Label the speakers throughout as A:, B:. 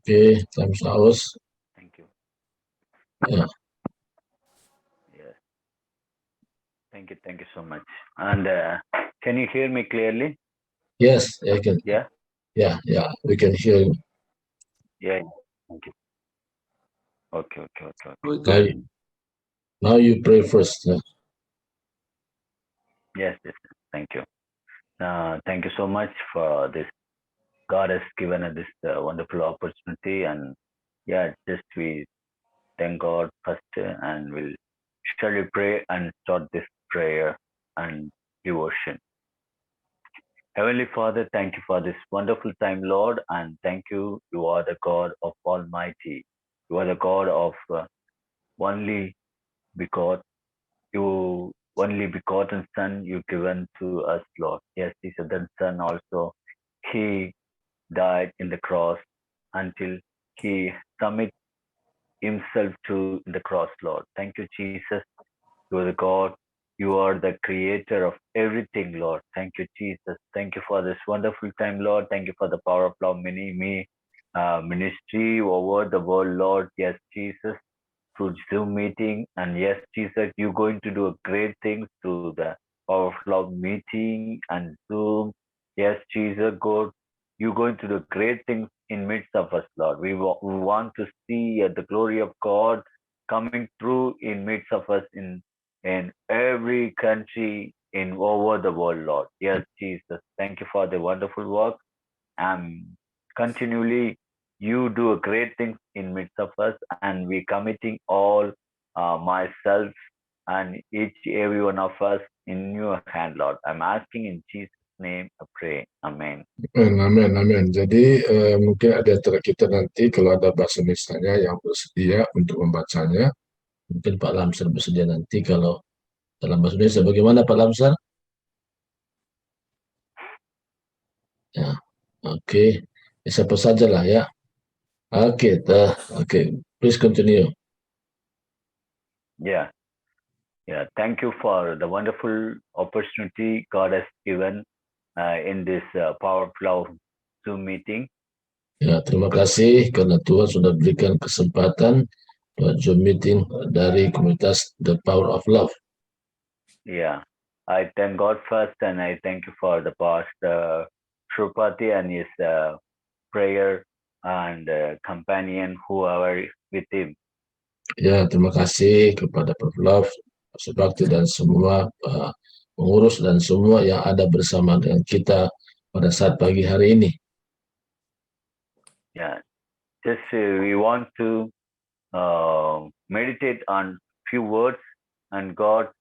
A: Okay, time's ours.
B: Thank you.
A: Yeah.
B: Yes. Thank you so much. And can you hear me clearly?
A: Yes, I can.
B: Yeah.
A: Yeah, we can hear you.
B: Yeah. Thank you. Okay.
A: Now, now you pray first.
B: Yes. Thank you. Thank you so much for this. God has given us this wonderful opportunity, and yeah, just we thank God first, and we'll surely pray and start this prayer and devotion. Heavenly Father, thank you for this wonderful time, Lord, and thank you. You are the God of Almighty. You are the God of only because you only begotten Son you given to us, Lord. Yes, Jesus, the Son also. He died in the cross until he submit himself to the cross, Lord. Thank you, Jesus. You are the God. You are the creator of everything, Lord. Thank you, Jesus. Thank you for this wonderful time, Lord. Thank you for the Power of Love ministry over the world, Lord. Yes, Jesus, through Zoom meeting. And yes, Jesus, you're going to do a great things through the Power of Love meeting and Zoom. Yes, Jesus, God, you're going to do great things in midst of us, Lord. We want to see the glory of God coming through in midst of us in every country in over the world, Lord. Yes, Jesus. Thank you for the wonderful work. And continually you do a great things in midst of us, and we committing all myself and each every one of us in your hand, Lord. I'm asking in Jesus' name I pray. Amen.
A: Amin. Jadi mungkin ada antara kita nanti kalau ada bahasa Indonesianya yang bersedia untuk membacanya, mungkin Pak Lamsar bersedia nanti kalau dalam bahasa Indonesia. Bagaimana Pak Lamsar? Ya, oke. Siapa saja lah ya. Oke, please continue.
B: Yeah. Thank you for the wonderful opportunity God has given in this Power Flow Zoom meeting.
A: Ya, terima kasih karena Tuhan sudah berikan kesempatan buat Zoom meeting dari komunitas The Power of Love.
B: Yeah, I thank God first, and I thank you for the pastor Shrupati and his prayer and companion, whoever with him.
A: Ya, terima kasih kepada Prof. Love, Subakti dan semua pengurus dan semua yang ada bersama dengan kita pada saat pagi hari ini.
B: Yeah, just we want to meditate on few words, and God,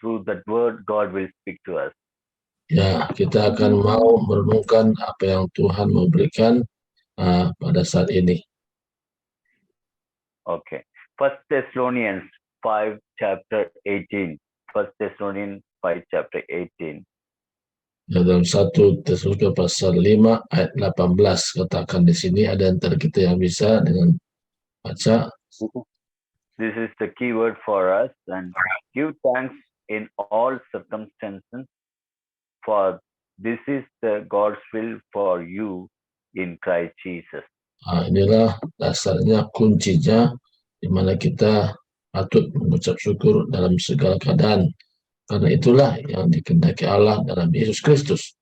B: through that word, God will speak to us.
A: Ya, kita akan mau merenungkan apa yang Tuhan memberikan pada saat ini.
B: Okay. First Thessalonians 5 chapter 18. First Thessalonians 5 chapter 18.
A: Ya, dalam 1 Tesalonika pasal 5 ayat 18 katakan di sini, ada antara kita yang bisa dengan baca.
B: This is the key word for us, and give thanks in all circumstances, for this is the God's will for you in Christ Jesus.
A: Inilah dasarnya, kuncinya, di mana kita patut mengucap syukur dalam segala keadaan. Karena itulah yang dikehendaki Allah dalam Yesus Kristus.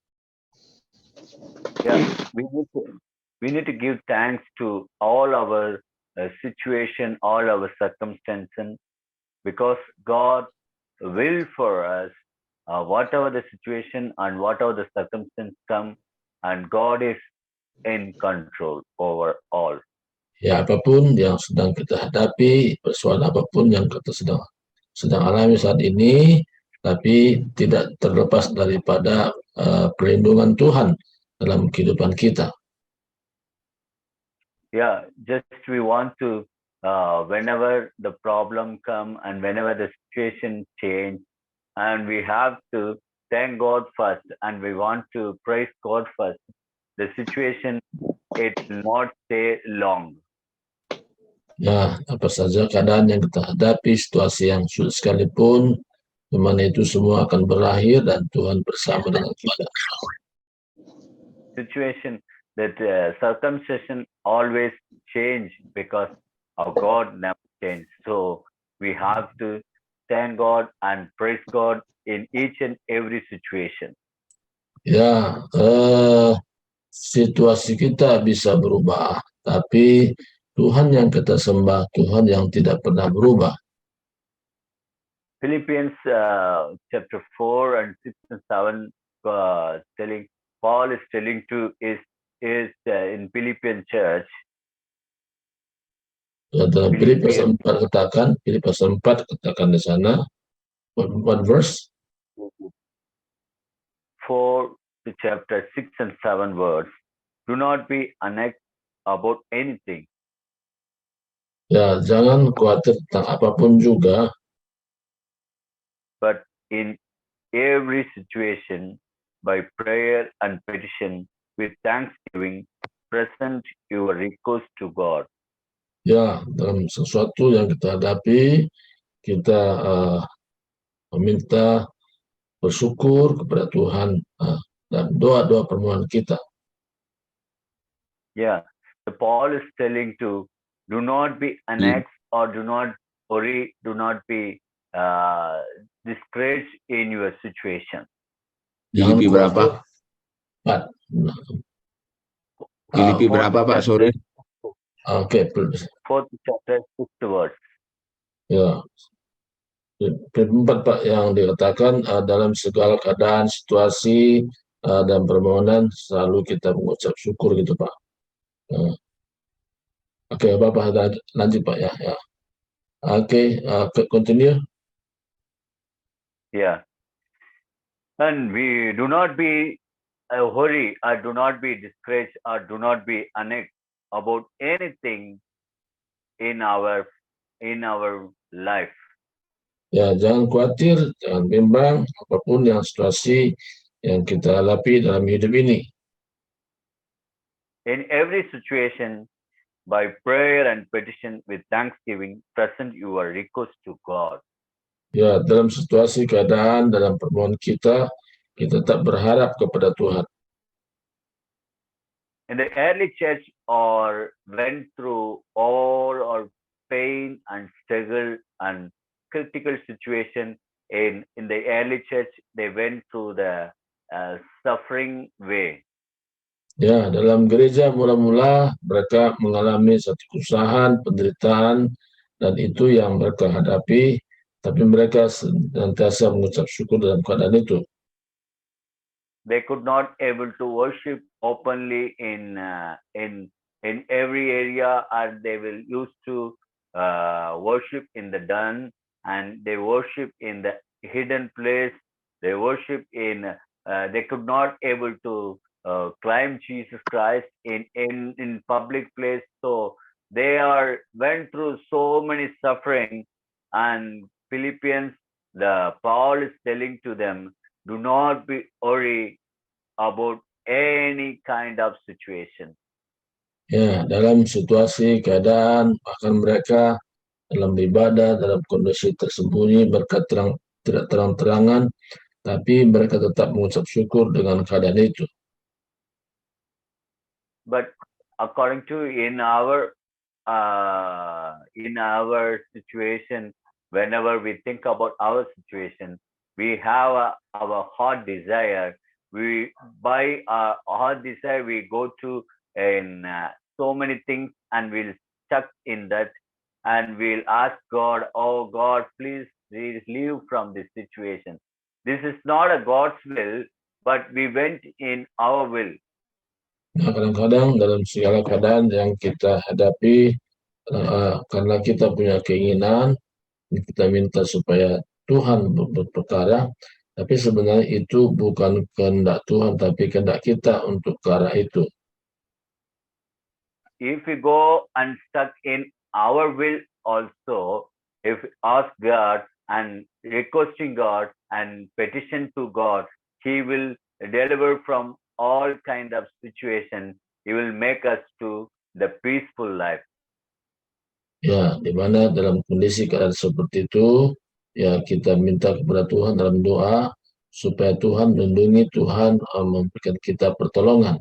B: Yeah, we need to give thanks to all our situation, all our circumstances, because God will for us, whatever the situation and whatever the circumstance come, and God is in control over all.
A: Ya, apapun yang sedang kita hadapi, persoalan apapun yang kita sedang alami saat ini, tapi tidak terlepas daripada perlindungan Tuhan dalam kehidupan kita.
B: Yeah, just we want to, whenever the problem come and whenever the situation change, and we have to thank God first, and we want to praise God first. The situation, it will not stay long.
A: Ya, apa saja keadaan yang kita hadapi, situasi yang sulit sekalipun, di mana itu semua akan berakhir dan Tuhan bersama dengan kita.
B: situation, that circumcision always change because our God never changed. So we have to thank God and praise God in each and every situation.
A: Ya, situasi kita bisa berubah, tapi Tuhan yang kita sembah, Tuhan yang tidak pernah berubah.
B: Philippians chapter 4 and 6 and 7 telling Paul is telling to is in Philippian church.
A: Ya, dalam Filipi 4 katakan, Filipi 4 katakan di sana, what verse?
B: 4 to chapter 6 and 7 words. Do not be anxious about anything.
A: Ya, jangan khawatir tentang apapun juga,
B: but in every situation, by prayer and petition, with thanksgiving, present your request to God.
A: ya, dalam sesuatu yang kita hadapi, kita meminta bersyukur kepada Tuhan dan doa-doa permohonan kita.
B: Yeah, the Paul is telling to do not be anxious or do not worry, do not be discouraged in your situation.
C: Filipi berapa?
A: 4.
C: Filipi berapa, Pak? Sore.
A: Oke,
B: Fourth chapter, 6th verse.
A: ya. Filipi 4 Pak yang dikatakan dalam segala keadaan, situasi dan permohonan selalu kita mengucap syukur gitu Pak. Oke, Bapak lanjut Pak ya. Oke, continue.
B: Yeah. And we do not be hurry or do not be discouraged or do not be anxious about anything in our life.
A: Ya, jangan khawatir, jangan bimbang apapun yang situasi yang kita hadapi dalam hidup ini.
B: In every situation, by prayer and petition with thanksgiving, present your request to God.
A: Ya, dalam situasi keadaan, dalam permohonan kita tetap berharap kepada Tuhan.
B: In the early church or went through all or pain and struggle and critical situation in the early church, they went through the suffering way.
A: Ya, dalam gereja mula-mula mereka mengalami satu kesusahan, penderitaan, dan itu yang mereka hadapi, tapi mereka senantiasa mengucap syukur dalam keadaan itu.
B: They could not able to worship openly in every area, and they will used to worship in the den, and they worship in the hidden place. They worship in. They could not able to climb Jesus Christ in public place. So they went through so many suffering, and Philippians, the Paul is telling to them, do not be worried about any kind of situation.
A: Ya, dalam situasi keadaan bahkan mereka dalam ibadah dalam kondisi tersembunyi mereka tidak terang-terangan, tapi mereka tetap mengucap syukur dengan keadaan itu.
B: But according to in our situation, whenever we think about our situation, we have our heart desire. By our heart desire, we go to in so many things and we'll stuck in that, and we'll ask God, oh God, please relieve from this situation. This is not a God's will, but we went in our will.
A: Nah, kadang-kadang dalam segala keadaan yang kita hadapi, karena kita punya keinginan, kita minta supaya Tuhan berperkara, tapi sebenarnya itu bukan kehendak Tuhan, tapi kehendak kita untuk ke arah itu.
B: If we go and stuck in our will also, if we ask God and requesting God and petition to God, He will deliver from all kind of situation. He will make us to the peaceful life.
A: Ya, di mana dalam kondisi keadaan seperti itu, ya kita minta kepada Tuhan dalam doa supaya Tuhan melindungi, Tuhan memberikan kita pertolongan.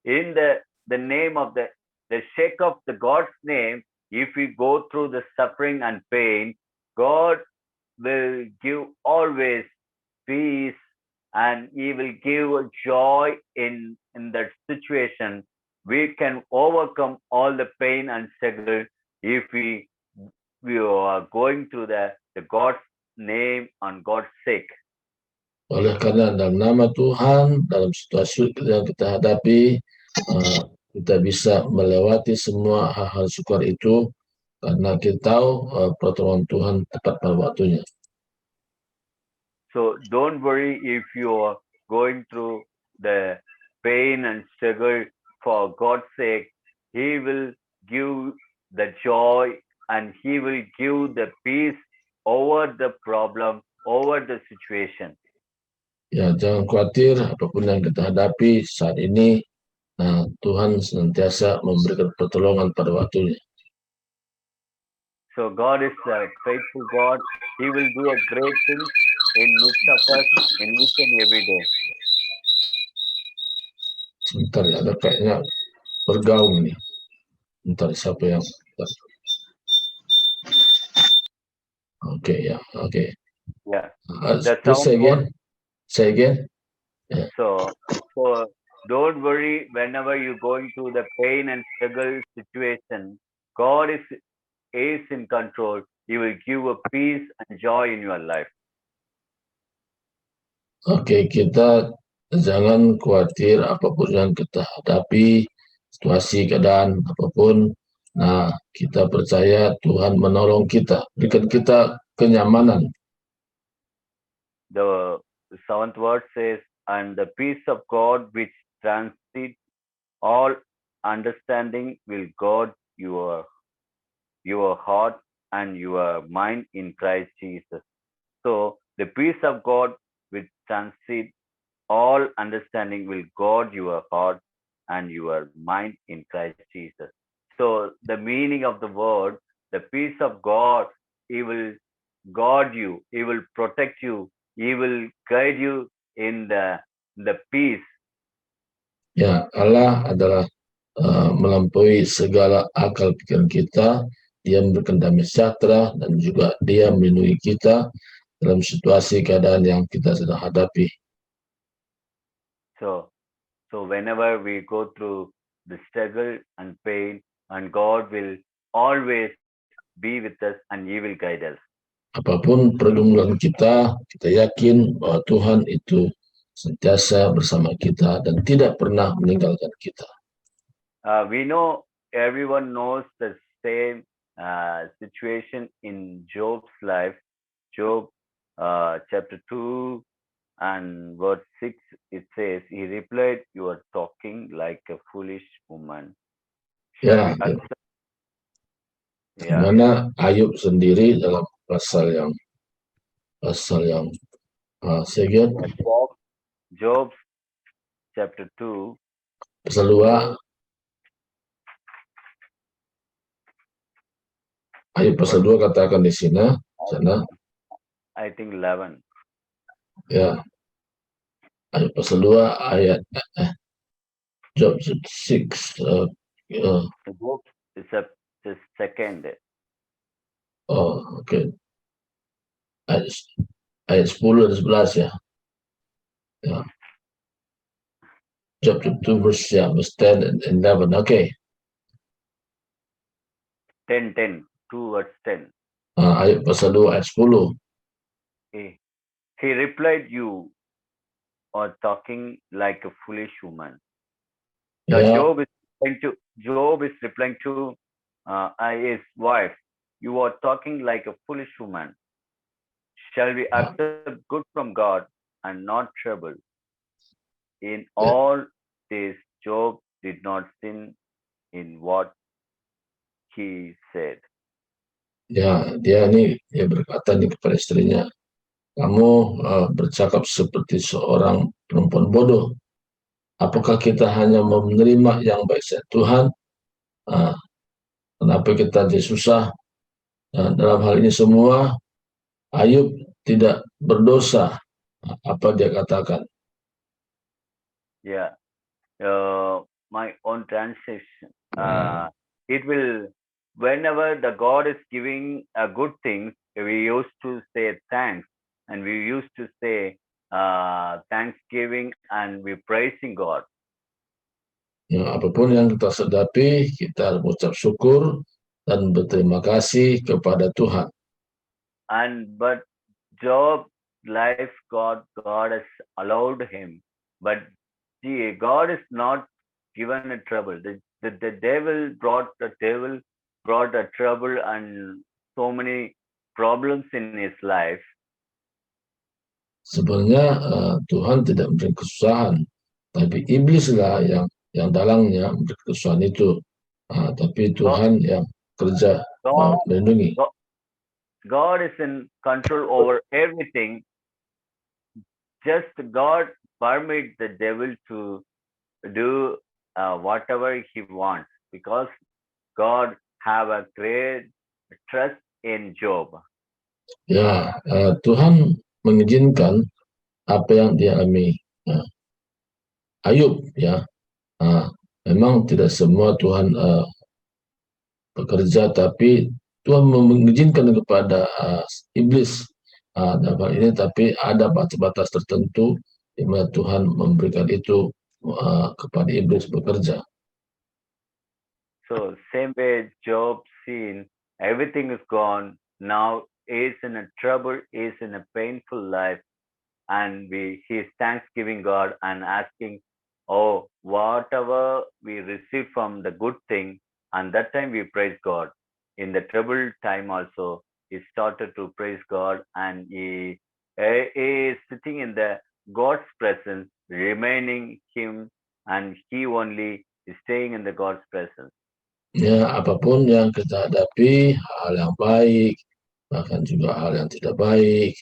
B: in the name of the sake of the God's name, if we go through the suffering and pain, God will give always peace, and He will give joy in that situation. We can overcome all the pain and struggle if we are going through the God's name and God's sake.
A: Oleh karena dalam nama Tuhan, dalam situasi yang kita hadapi, kita bisa melewati semua hal-hal sukar itu karena kita tahu pertolongan Tuhan tepat pada waktunya.
B: So don't worry if you are going through the pain and struggle. For God's sake, He will give the joy and He will give the peace over the problem, over the situation.
A: Ya, jangan khawatir apapun yang kita hadapi saat ini. Tuhan senantiasa memberikan pertolongan pada waktunya.
B: So God is a faithful God. He will do a great thing in midst of us in each and every day.
A: Sebentar ya, ada kayaknya bergaung nih. Bentar, siapa yang... Oke, ya, oke.
B: Yeah.
A: Please say again. Say again.
B: Yeah. So don't worry whenever you're going through the pain and struggle situation. God is in control. He will give a peace and joy in your life.
A: Oke, kita jangan khawatir apapun yang kita hadapi, situasi, keadaan, apapun. Nah, kita percaya Tuhan menolong kita, berikan kita kenyamanan.
B: The 7th verse says, and the peace of God which transcends all understanding will guard your heart and your mind in Christ Jesus. So the peace of God which transcends all understanding will guard your heart and your mind in Christ Jesus. So the meaning of the word, the peace of God, He will guard you, He will protect you, He will guide you in the peace.
A: Ya, Allah adalah melampaui segala akal pikiran kita. Dia memberikan damai sejahtera dan juga Dia melindungi kita dalam situasi keadaan yang kita sedang hadapi.
B: So whenever we go through the struggle and pain, and God will always be with us and He will guide us.
A: Apapun pergumulan kita yakin bahwa Tuhan itu sentiasa bersama kita dan tidak pernah meninggalkan kita.
B: We know, everyone knows the same situation in Job's life. Job chapter 2 and verse 6, it says, he replied, you are talking like a foolish woman.
A: Ya, mana Ayub sendiri dalam pasal yang sekian.
B: Job chapter 2.
A: Pasal 2. Ayub pasal 2 katakan di sana.
B: I think 11.
A: Ya. Ayub pasal 2 ayat Job 6.
B: Job is the second.
A: Oh, oke. Ayat 10 dan 11 ya. Ya. Job 2 verse 10 and 11. Okay.
B: 10, 2 verse 10.
A: Ayat pasal 2 ayat 10.
B: He replied, you are talking like a foolish woman.
A: Ya.
B: Job is replying to his wife, you are talking like a foolish woman. Shall we accept good from God and not trouble? In all this, Job did not sin in what he said.
A: Ya, dia berkata kepada istrinya, kamu bercakap seperti seorang perempuan bodoh. Apakah kita hanya mau menerima yang baik dari Tuhan? Kenapa kita jadi susah? Dalam hal ini semua, Ayub tidak berdosa. Apa dia katakan?
B: Yeah. my own translation. It will, whenever the God is giving a good thing, we used to say thanks, and we used to say thanksgiving, and we praising God.
A: Ya, apapun yang kita hadapi, kita mengucap syukur dan berterima kasih kepada Tuhan.
B: And but Job life, God has allowed him, but God is not given a trouble. The devil brought a trouble and so many problems in his life.
A: Sebenarnya Tuhan tidak memberi kesusahan, tapi iblislah yang dalangnya memberi kesusahan itu. Tapi Tuhan yang kerja
B: God,
A: melindungi.
B: God, God is in control over everything. Just God permit the devil to do whatever he wants, because God have a great trust in Job.
A: Ya, Tuhan mengizinkan apa yang dialami Ayub, ya. Memang tidak semua Tuhan bekerja, tapi Tuhan mengizinkan kepada iblis dalam hal ini, tapi ada batas-batas tertentu di mana Tuhan memberikan itu kepada iblis bekerja.
B: So same way Job seen everything is gone. Now is in a trouble, is in a painful life, and he is thanksgiving God and asking, oh, whatever we receive from the good thing, and that time we praise God. In the troubled time also, he started to praise God, and he is sitting in the God's presence, remaining him, and he only is staying in the God's presence.
A: Ya, apapun yang kita hadapi, hal yang baik, bahkan juga hal yang tidak baik,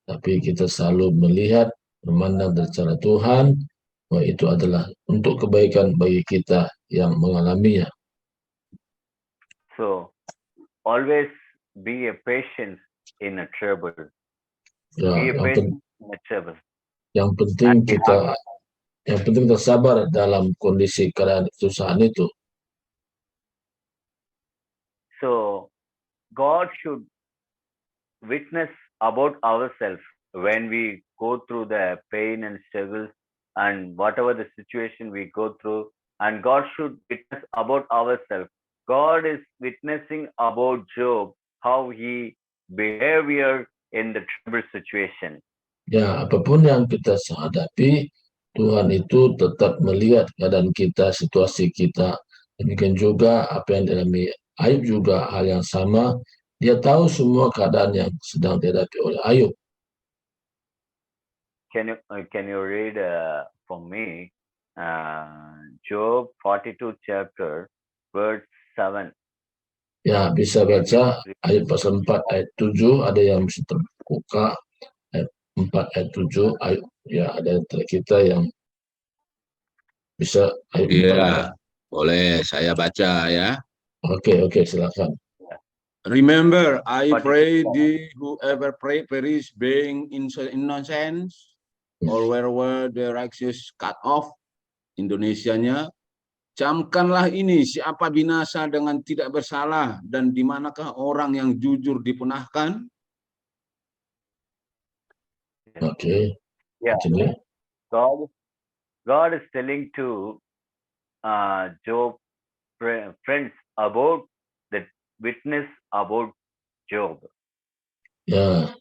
A: tapi kita selalu melihat, memandang dari cara Tuhan, bahwa itu adalah untuk kebaikan bagi kita yang mengalaminya.
B: So always be a patient in a trouble.
A: Ya,
B: Be a patient in a trouble.
A: Yang penting kita sabar dalam kondisi keadaan kesusahan itu.
B: So God should witness about ourselves when we go through the pain and struggles and whatever the situation we go through, and God should witness about ourselves. God is witnessing about Job, how he behavior in the trouble situation.
A: Ya, apapun yang kita hadapi, Tuhan itu tetap melihat keadaan kita, situasi kita. Demikian juga apa yang dialami Ayub juga hal yang sama. Dia tahu semua keadaan yang sedang dihadapi oleh Ayub.
B: Can you read for me Job 42 chapter verse 7?
A: Ya, bisa baca Ayub pasal 4 ayat 7, ada yang bisa terbuka ayat 4 ayat 7. Ayub, ya, ada kita yang bisa Ayub 4.
C: Iya, boleh saya baca ya.
A: Oke, silakan.
C: Remember, I pray thee, whoever pray perish being innocent, or where the righteous cut off. Indonesianya, camkanlah ini, siapa binasa dengan tidak bersalah, dan di manakah orang yang jujur dipunahkan?
A: Oke.
B: Yeah. God is telling to Job friends about the witness about Job.
A: Ya,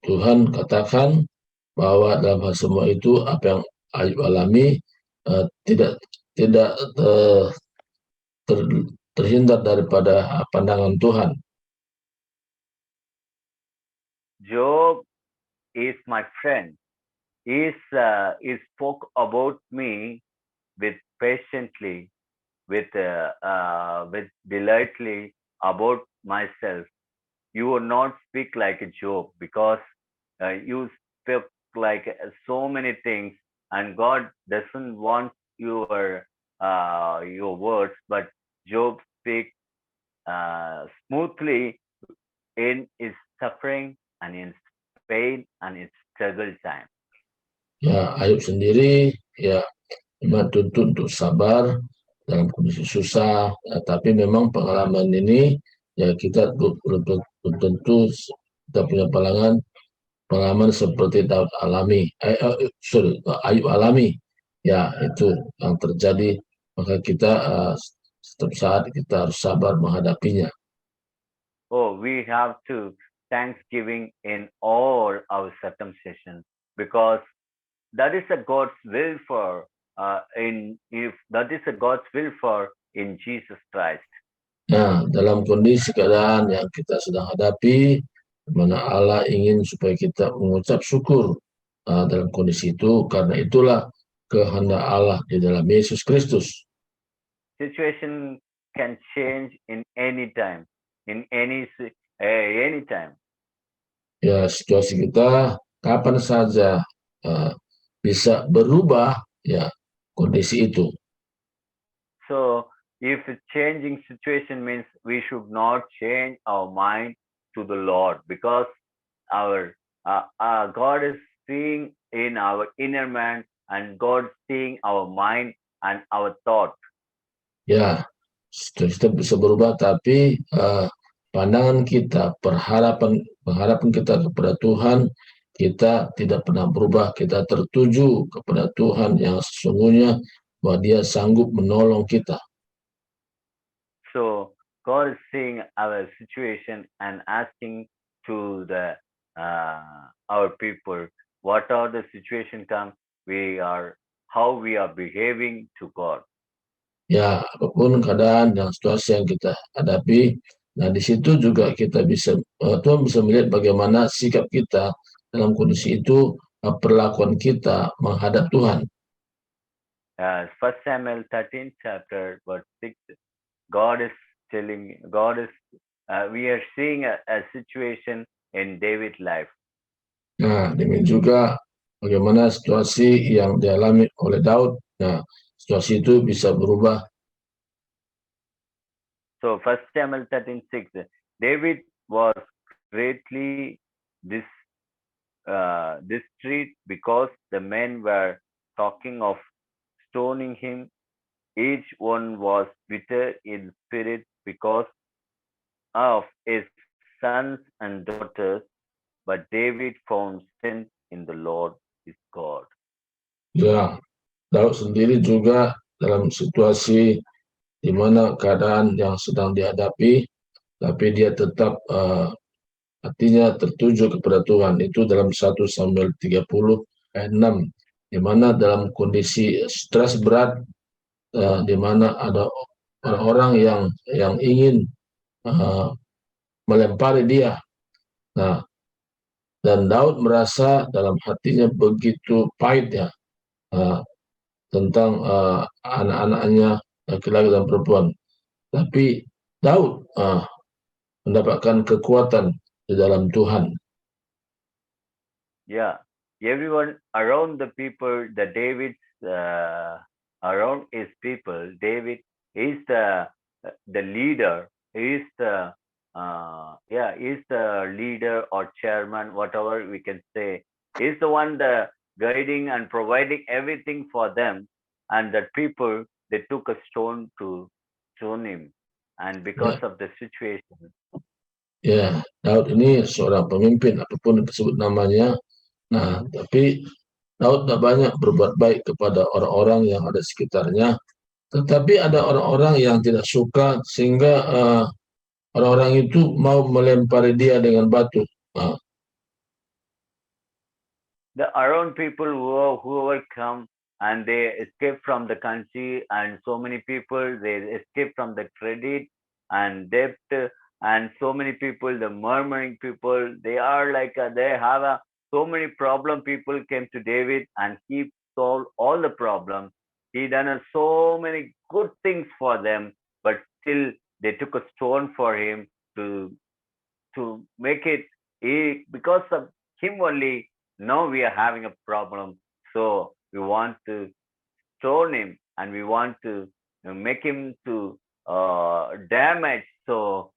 A: Tuhan katakan bahwa dalam hal semua itu apa yang Ayub alami tidak terhindar daripada pandangan Tuhan.
B: Job is my friend. He spoke about me with patiently, with delightfully about myself. You will not speak like a Job, because you speak like so many things, and God doesn't want your words, but Job speaks smoothly in his suffering and in pain and in struggle time.
A: Ya, Ayub sendiri ya memang tuntut untuk sabar, dalam kondisi susah, tapi memang pengalaman ini ya kita belum tentu kita punya pengalaman seperti Daud alami, Ayub alami, ya itu yang terjadi, maka kita setiap saat kita harus sabar menghadapinya.
B: Oh, we have to thanksgiving in all our circumstances because that is a God's will for if that is a God's will for in Jesus Christ.
A: Nah, dalam kondisi keadaan yang kita sedang hadapi, di mana Allah ingin supaya kita mengucap syukur dalam kondisi itu, karena itulah kehendak Allah di dalam Yesus Kristus.
B: Situation can change in any time, in any time.
A: Ya, situasi kita kapan saja bisa berubah, ya kondisi itu.
B: So, if a changing situation means we should not change our mind to the Lord because our God is seeing in our inner man and God seeing our mind and our thought.
A: Ya, kita bisa berubah, tapi pandangan kita, pengharapan kita kepada Tuhan, kita tidak pernah berubah. Kita tertuju kepada Tuhan yang sesungguhnya bahwa Dia sanggup menolong kita.
B: So God is seeing our situation and asking to our people, what are the situation come, how we are behaving to God.
A: Ya, apapun keadaan dan situasi yang kita hadapi, nah di situ juga kita bisa, Tuhan bisa melihat bagaimana sikap kita dalam kondisi itu, perlakuan kita menghadap Tuhan.
B: 1 Samuel 13 chapter verse 6, we are seeing a situation in David's life.
A: Nah, demikian juga bagaimana situasi yang dialami oleh Daud. Nah, situasi itu bisa berubah.
B: So 1 Samuel 13:6, David was greatly distressed because the men were talking of stoning him. Each one was bitter in spirit because of his sons and daughters, but David found strength in the Lord his God.
A: Ya, Daud sendiri juga dalam situasi di mana keadaan yang sedang dihadapi, tapi dia tetap hatinya tertuju kepada Tuhan. Itu dalam 1 Samuel 30 ayat 6, di mana dalam kondisi stres berat, di mana ada orang-orang yang ingin melempari dia. Nah, dan Daud merasa dalam hatinya begitu pahit ya, tentang anak-anaknya laki-laki dan perempuan. Tapi Daud mendapatkan kekuatan di dalam Tuhan.
B: Yeah, everyone around the people, around his people, David is the leader. He is the leader or chairman, whatever we can say. He's the one guiding and providing everything for them, and the people, they took a stone to stone him, and because of the situation.
A: Ya, Daud ini seorang pemimpin, apapun disebut namanya. Nah, tapi Daud tidak banyak berbuat baik kepada orang-orang yang ada sekitarnya. Tetapi ada orang-orang yang tidak suka, sehingga orang-orang itu mau melempari dia dengan batu.
B: The around people whoever come and they escape from the country, and so many people they escape from the credit and debt, and so many people, the murmuring people, they are like they have so many problem. People came to David and he solved all the problems. He done so many good things for them, but still they took a stone for him to make it. Because of him only, now we are having a problem. So we want to stone him and we want to make him to damage. So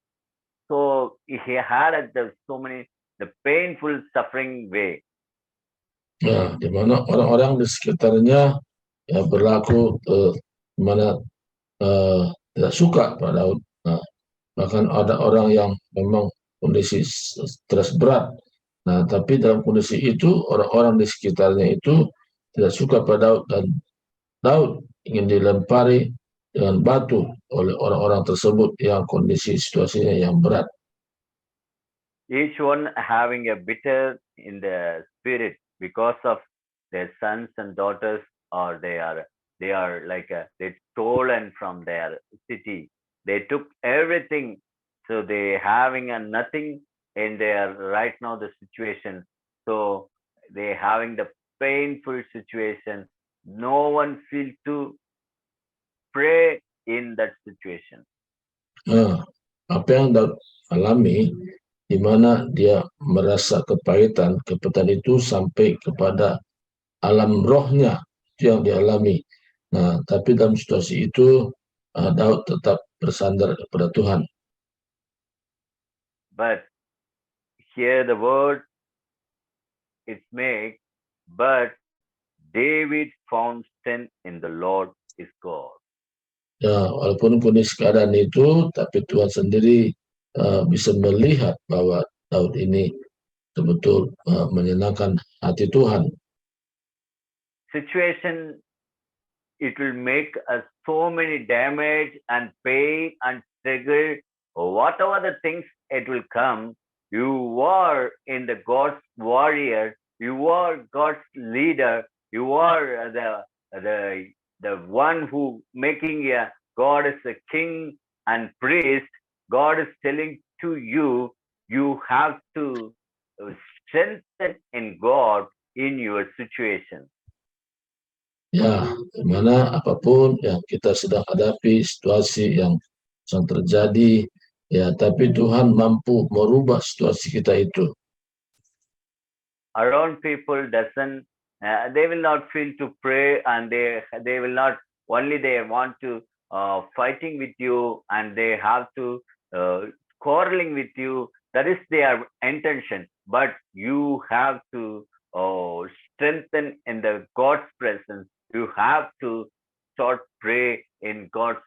B: he had the painful suffering way.
A: Ya, di mana orang-orang di sekitarnya ya berlaku, mana tidak suka pada Daud. Nah, bahkan ada orang yang memang kondisi stres berat. Nah, tapi dalam kondisi itu orang-orang di sekitarnya itu tidak suka pada Daud dan Daud ingin dilempari dengan batu oleh orang-orang tersebut yang kondisi situasinya yang berat.
B: Each one having a bitter in the spirit because of their sons and daughters, or they are like they stolen from their city. They took everything, so they having a nothing in their right now the situation. So they having the painful situation. No one feel to pray in that situation.
A: Nah, apa yang Daud alami di mana dia merasa kepahitan itu sampai kepada alam rohnya itu yang dialami. Nah, tapi dalam situasi itu Daud tetap bersandar kepada Tuhan.
B: But here the word it makes, but David found strength in the Lord his God.
A: Ya, walaupun kondisi keadaan itu, tapi Tuhan sendiri bisa melihat bahwa Daud ini betul-betul menyenangkan hati Tuhan.
B: Situation, it will make us so many damage and pain and struggle. Whatever the things it will come, you are in the God's warrior. You are God's leader. You are the one who making a God is a king and priest. God is telling to you, you have to strengthen in God in your situation.
A: Ya, dimana apapun yang kita sedang hadapi, situasi yang sedang terjadi, ya, tapi Tuhan mampu merubah situasi kita itu.
B: Around people doesn't, they will not feel to pray, and they will not, only they want to fighting with you, and they have to quarreling with you. That is their intention. But you have to strengthen in the God's presence. You have to start pray in God's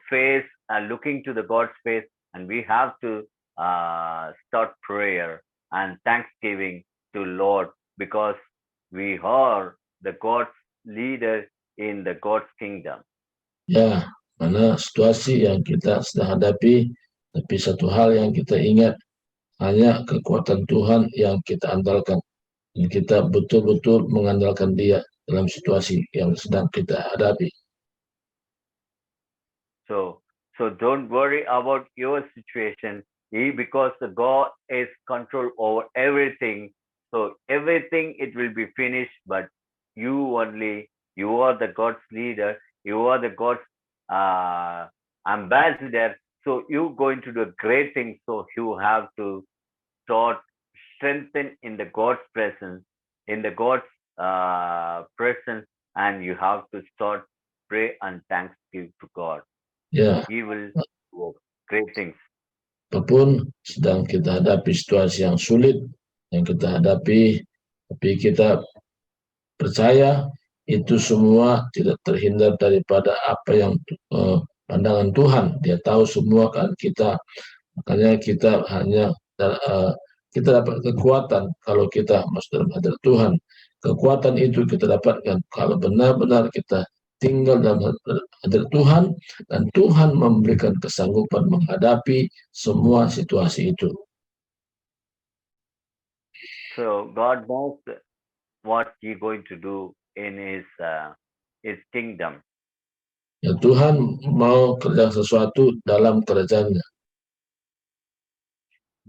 B: face, looking to the God's face, and we have to start prayer and thanksgiving to Lord, because we are the God's leader in the God's kingdom.
A: Ya, mana situasi yang kita sedang hadapi, tapi satu hal yang kita ingat, hanya kekuatan Tuhan yang kita andalkan. Dan kita betul-betul mengandalkan Dia dalam situasi yang sedang kita hadapi.
B: So don't worry about your situation, because the God is control over everything. So everything it will be finished, but you only, you are the God's leader, you are the God's uh, ambassador. So you going to do great things. So you have to start strengthen in the God's presence, in the God's presence, and you have to start pray and thanks give to God.
A: Ya,
B: He will work great things.
A: apapun sedang kita hadapi situasi yang sulit yang kita hadapi, tapi kita percaya itu semua tidak terhindar daripada apa yang pandangan Tuhan. Dia tahu semua kan kita, makanya kita hanya kita dapat kekuatan kalau kita masuk dalam hadirat Tuhan. Kekuatan itu kita dapatkan kalau benar-benar kita tinggal dalam hadirat Tuhan, dan Tuhan memberikan kesanggupan menghadapi semua situasi itu.
B: So God knows what He going to do in His kingdom.
A: Ya, Tuhan mau kerja sesuatu dalam kerajaannya.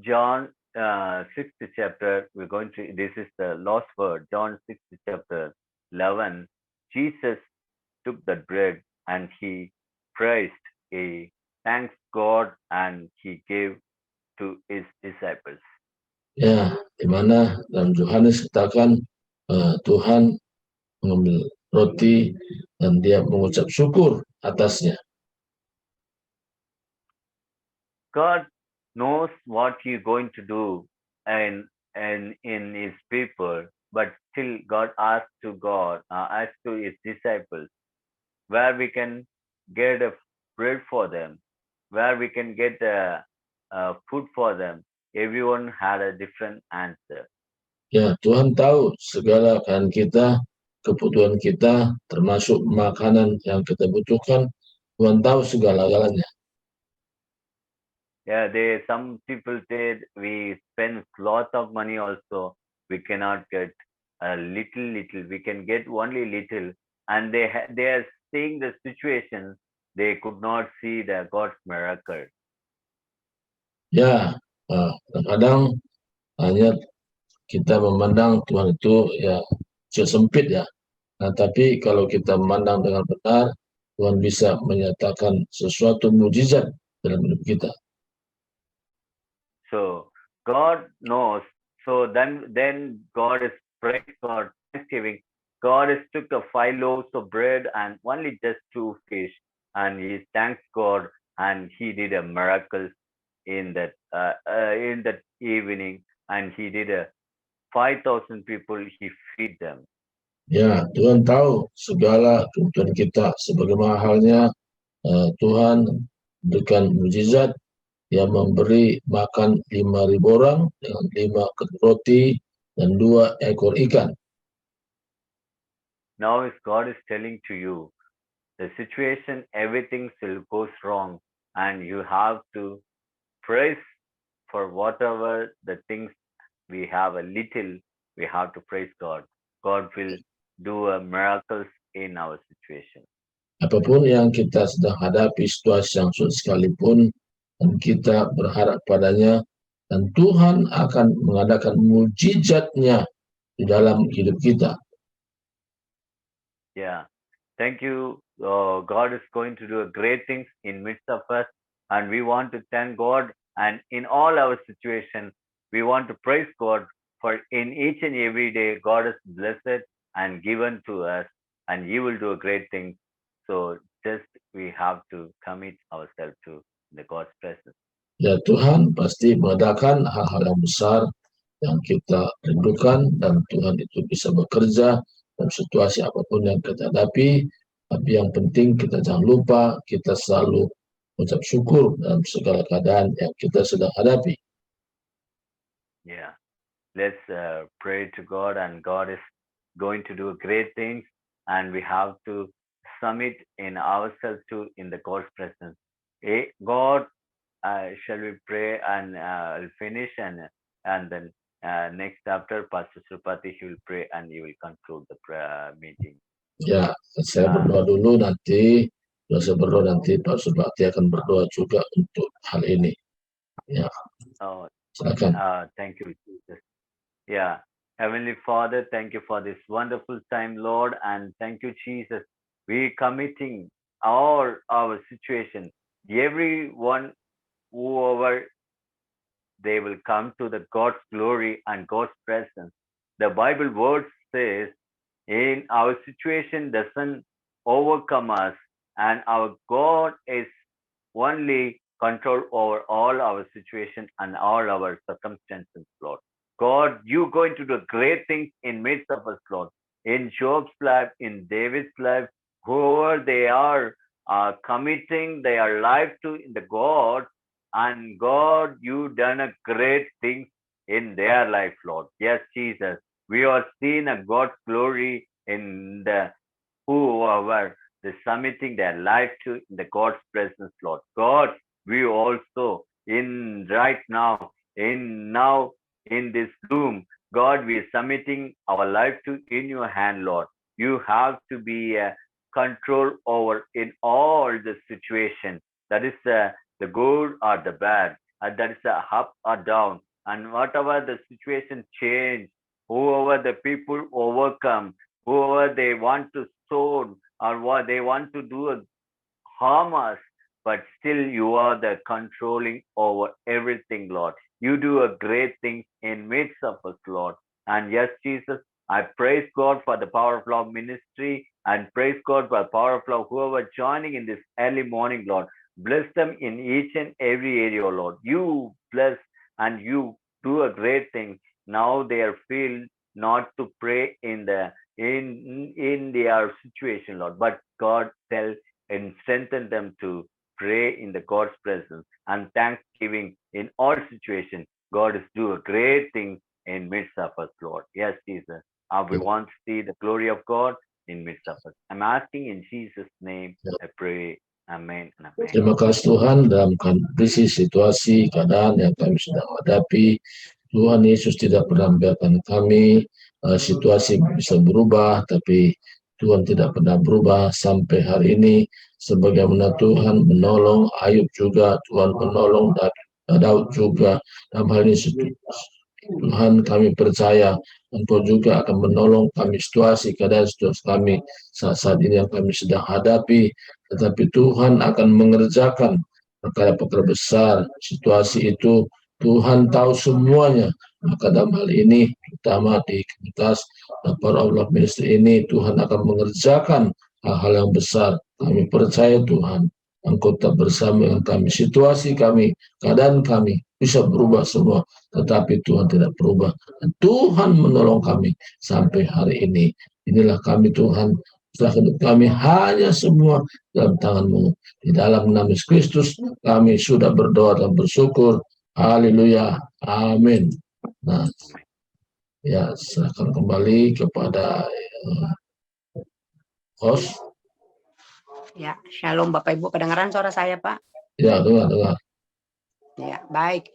B: John 6th chapter, we're going to, this is the last word, John 6th chapter 11. Jesus took the bread and He praised, He thanked God, and He gave to His disciples.
A: Ya, di mana dalam Yohanes katakan Tuhan mengambil roti dan Dia mengucap syukur atasnya.
B: God knows what He's going to do and in His people, but still God asked to His disciples, where we can get a bread for them, where we can get food for them. Everyone had a different answer.
A: Ya, Tuhan tahu segala keadaan kita, kebutuhan kita, termasuk makanan yang kita butuhkan. Tuhan tahu segala-galanya.
B: Yeah, some people said we spend lots of money also. We cannot get a little. We can get only little, and they are seeing the situation. They could not see the God's miracle.
A: Ya, kadang hanya kita memandang Tuhan itu ya sempit ya. Nah, tapi kalau kita memandang dengan benar, Tuhan bisa menyatakan sesuatu mujizat dalam hidup kita.
B: So God knows. So then God is praise God, thanksgiving. God has took the 5 loaves of bread and only just 2 fish, and he thanks God, and he did a miracle in that evening, and he did a 5,000 people. He feed them.
A: Ya, Tuhan tahu segala kebutuhan kita. Sebagaimana halnya Tuhan berikan mujizat yang memberi makan 5.000 orang dengan 5 roti dan 2 ekor ikan.
B: Now, if God is telling to you the situation, everything still goes wrong, and you have to praise for whatever the things we have a little, we have to praise God. God will do a miracles in our situation.
A: Apapun yang kita sedang hadapi, situasi yang sulit sekalipun, dan kita berharap padanya, dan Tuhan akan mengadakan mujizatnya di dalam hidup kita.
B: Yeah. Thank you. God is going to do a great things in midst of us, and we want to thank God. And in all our situations, we want to praise God for in each and every day, God is blessed and given to us, and He will do a great thing. So just we have to commit ourselves to the God's presence.
A: Ya, Tuhan pasti mengadakan hal-hal yang besar yang kita rindukan, dan Tuhan itu bisa bekerja dalam situasi apapun yang kita hadapi. Tapi yang penting kita jangan lupa, kita selalu mengucap syukur dalam segala keadaan yang kita sedang hadapi.
B: Yeah. Let's pray to God, and God is going to do great things, and we have to submit in ourselves to in the God's presence. God, shall we pray, and I'll finish, and then next chapter, Pastor Surpati, he will pray and he will conclude the meeting.
A: Ya, saya berdoa dulu, nanti saya berdoa, nanti Pak Surpati akan berdoa juga untuk hal ini. Ya, silakan.
B: Thank you, Jesus. Yeah, Heavenly Father, thank you for this wonderful time, Lord, and thank you, Jesus. We committing all our situation, everyone, whoever they will come to the God's glory and God's presence. The Bible word says, in our situation doesn't overcome us, and our God is only control over all our situation and all our circumstances, Lord. God, you going to do great things in midst of us, Lord. In Job's life, in David's life, whoever they are committing their life to in the God, and God, you done a great thing in their life, Lord. Yes, Jesus. We are seeing a God's glory in the whoever is submitting their life to in the God's presence, Lord. God, we also in right now, in this room, God, we are submitting our life to in your hand, Lord. You have to be control over in all the situation. That is the good or the bad, and that is the up or down, and whatever the situation change, whoever the people overcome, whoever they want to sow or what they want to do harm us, but still you are the controlling over everything, Lord. You do a great thing in midst of us, Lord. And yes, Jesus, I praise God for the Power of Love ministry, and praise God for the Power of Love, whoever joining in this early morning, Lord. Bless them in each and every area, Lord. You bless and you do a great thing. Now they are feel not to pray in their situation, Lord, but God tell and strengthen them to pray in the God's presence and thanksgiving in all situations. God is do a great thing in midst of us, Lord. Yes, Jesus. We want to see the glory of God in midst of us. I'm asking in Jesus' name, I pray. Amen and amen.
A: Terima kasih Tuhan, dalam kondisi situasi keadaan yang kami sedang hadapi, Tuhan Yesus tidak pernah membiarkan kami situasi bisa berubah, tapi Tuhan tidak pernah berubah sampai hari ini. Sebagaimana Tuhan menolong Ayub juga, Tuhan menolong Daud juga. Dalam hal ini Tuhan, kami percaya Engkau juga akan menolong kami situasi keadaan situasi kami saat ini yang kami sedang hadapi. Tetapi Tuhan akan mengerjakan perkara-perkara besar. Situasi itu Tuhan tahu semuanya. Maka dalam hal ini, terutama di komunitas Power of Love Ministry ini, Tuhan akan mengerjakan hal-hal yang besar. Kami percaya Tuhan, Engkau tetap bersama dengan kami. Situasi kami, keadaan kami bisa berubah semua. Tetapi Tuhan tidak berubah. Dan Tuhan menolong kami sampai hari ini. Inilah kami Tuhan. Serahkan kami hanya semua dalam tangan-Mu. Di dalam nama Yesus Kristus kami sudah berdoa dan bersyukur. Haleluya. Amin. Nah, ya serahkan kembali kepada host.
D: Ya, shalom Bapak Ibu. Kedengaran suara saya, Pak?
A: Ya, dengar.
D: Ya, baik.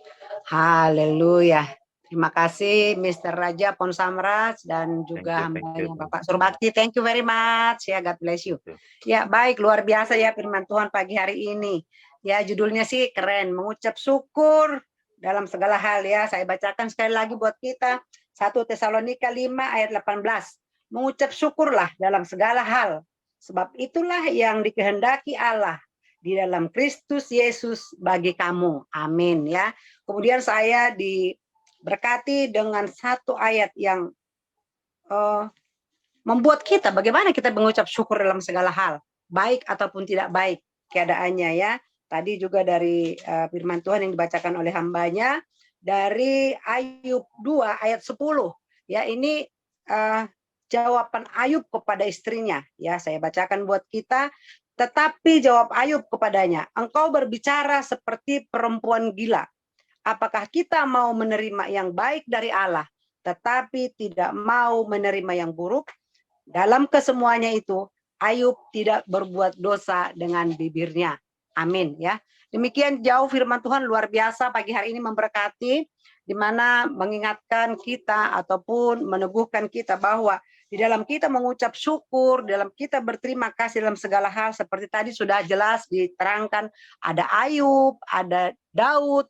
D: Haleluya. Terima kasih Mr. Raja Ponsamras dan juga hambanya Bapak Surbakti. Thank you very much. Ya, God bless you. Ya, baik. Luar biasa ya firman Tuhan pagi hari ini. Ya, judulnya sih keren. Mengucap syukur dalam segala hal ya. Saya bacakan sekali lagi buat kita. 1 Tesalonika 5 ayat 18. Mengucap syukurlah dalam segala hal. Sebab itulah yang dikehendaki Allah di dalam Kristus Yesus bagi kamu. Amin ya. Kemudian saya diberkati dengan satu ayat yang membuat kita bagaimana kita mengucap syukur dalam segala hal, baik ataupun tidak baik keadaannya ya. Tadi juga dari firman Tuhan yang dibacakan oleh hambanya dari Ayub 2 ayat 10. Ya, ini jawaban Ayub kepada istrinya. Ya, saya bacakan buat kita. Tetapi jawab Ayub kepadanya, engkau berbicara seperti perempuan gila. Apakah kita mau menerima yang baik dari Allah, tetapi tidak mau menerima yang buruk? Dalam kesemuanya itu, Ayub tidak berbuat dosa dengan bibirnya. Amin ya. Demikian jauh firman Tuhan luar biasa pagi hari ini memberkati, di mana mengingatkan kita ataupun meneguhkan kita bahwa di dalam kita mengucap syukur, dalam kita berterima kasih dalam segala hal, seperti tadi sudah jelas diterangkan, ada Ayub, ada Daud,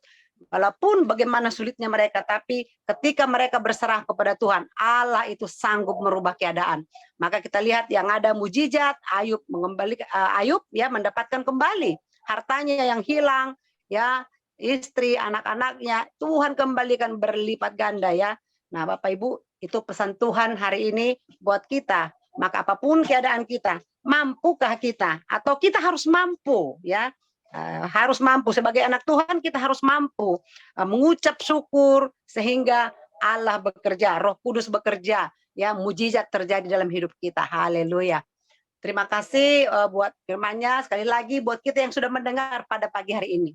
D: walaupun bagaimana sulitnya mereka, tapi ketika mereka berserah kepada Tuhan, Allah itu sanggup merubah keadaan. Maka kita lihat yang ada mujizat, Ayub ya mendapatkan kembali hartanya yang hilang, ya istri, anak-anaknya, Tuhan kembalikan berlipat ganda ya. Nah, Bapak Ibu, itu pesan Tuhan hari ini buat kita. Maka apapun keadaan kita, mampukah kita? Atau kita harus mampu ya. Harus mampu sebagai anak Tuhan, kita harus mampu mengucap syukur sehingga Allah bekerja, Roh Kudus bekerja, ya mujizat terjadi dalam hidup kita. Haleluya. Terima kasih buat firman-Nya, sekali lagi buat kita yang sudah mendengar pada pagi hari ini.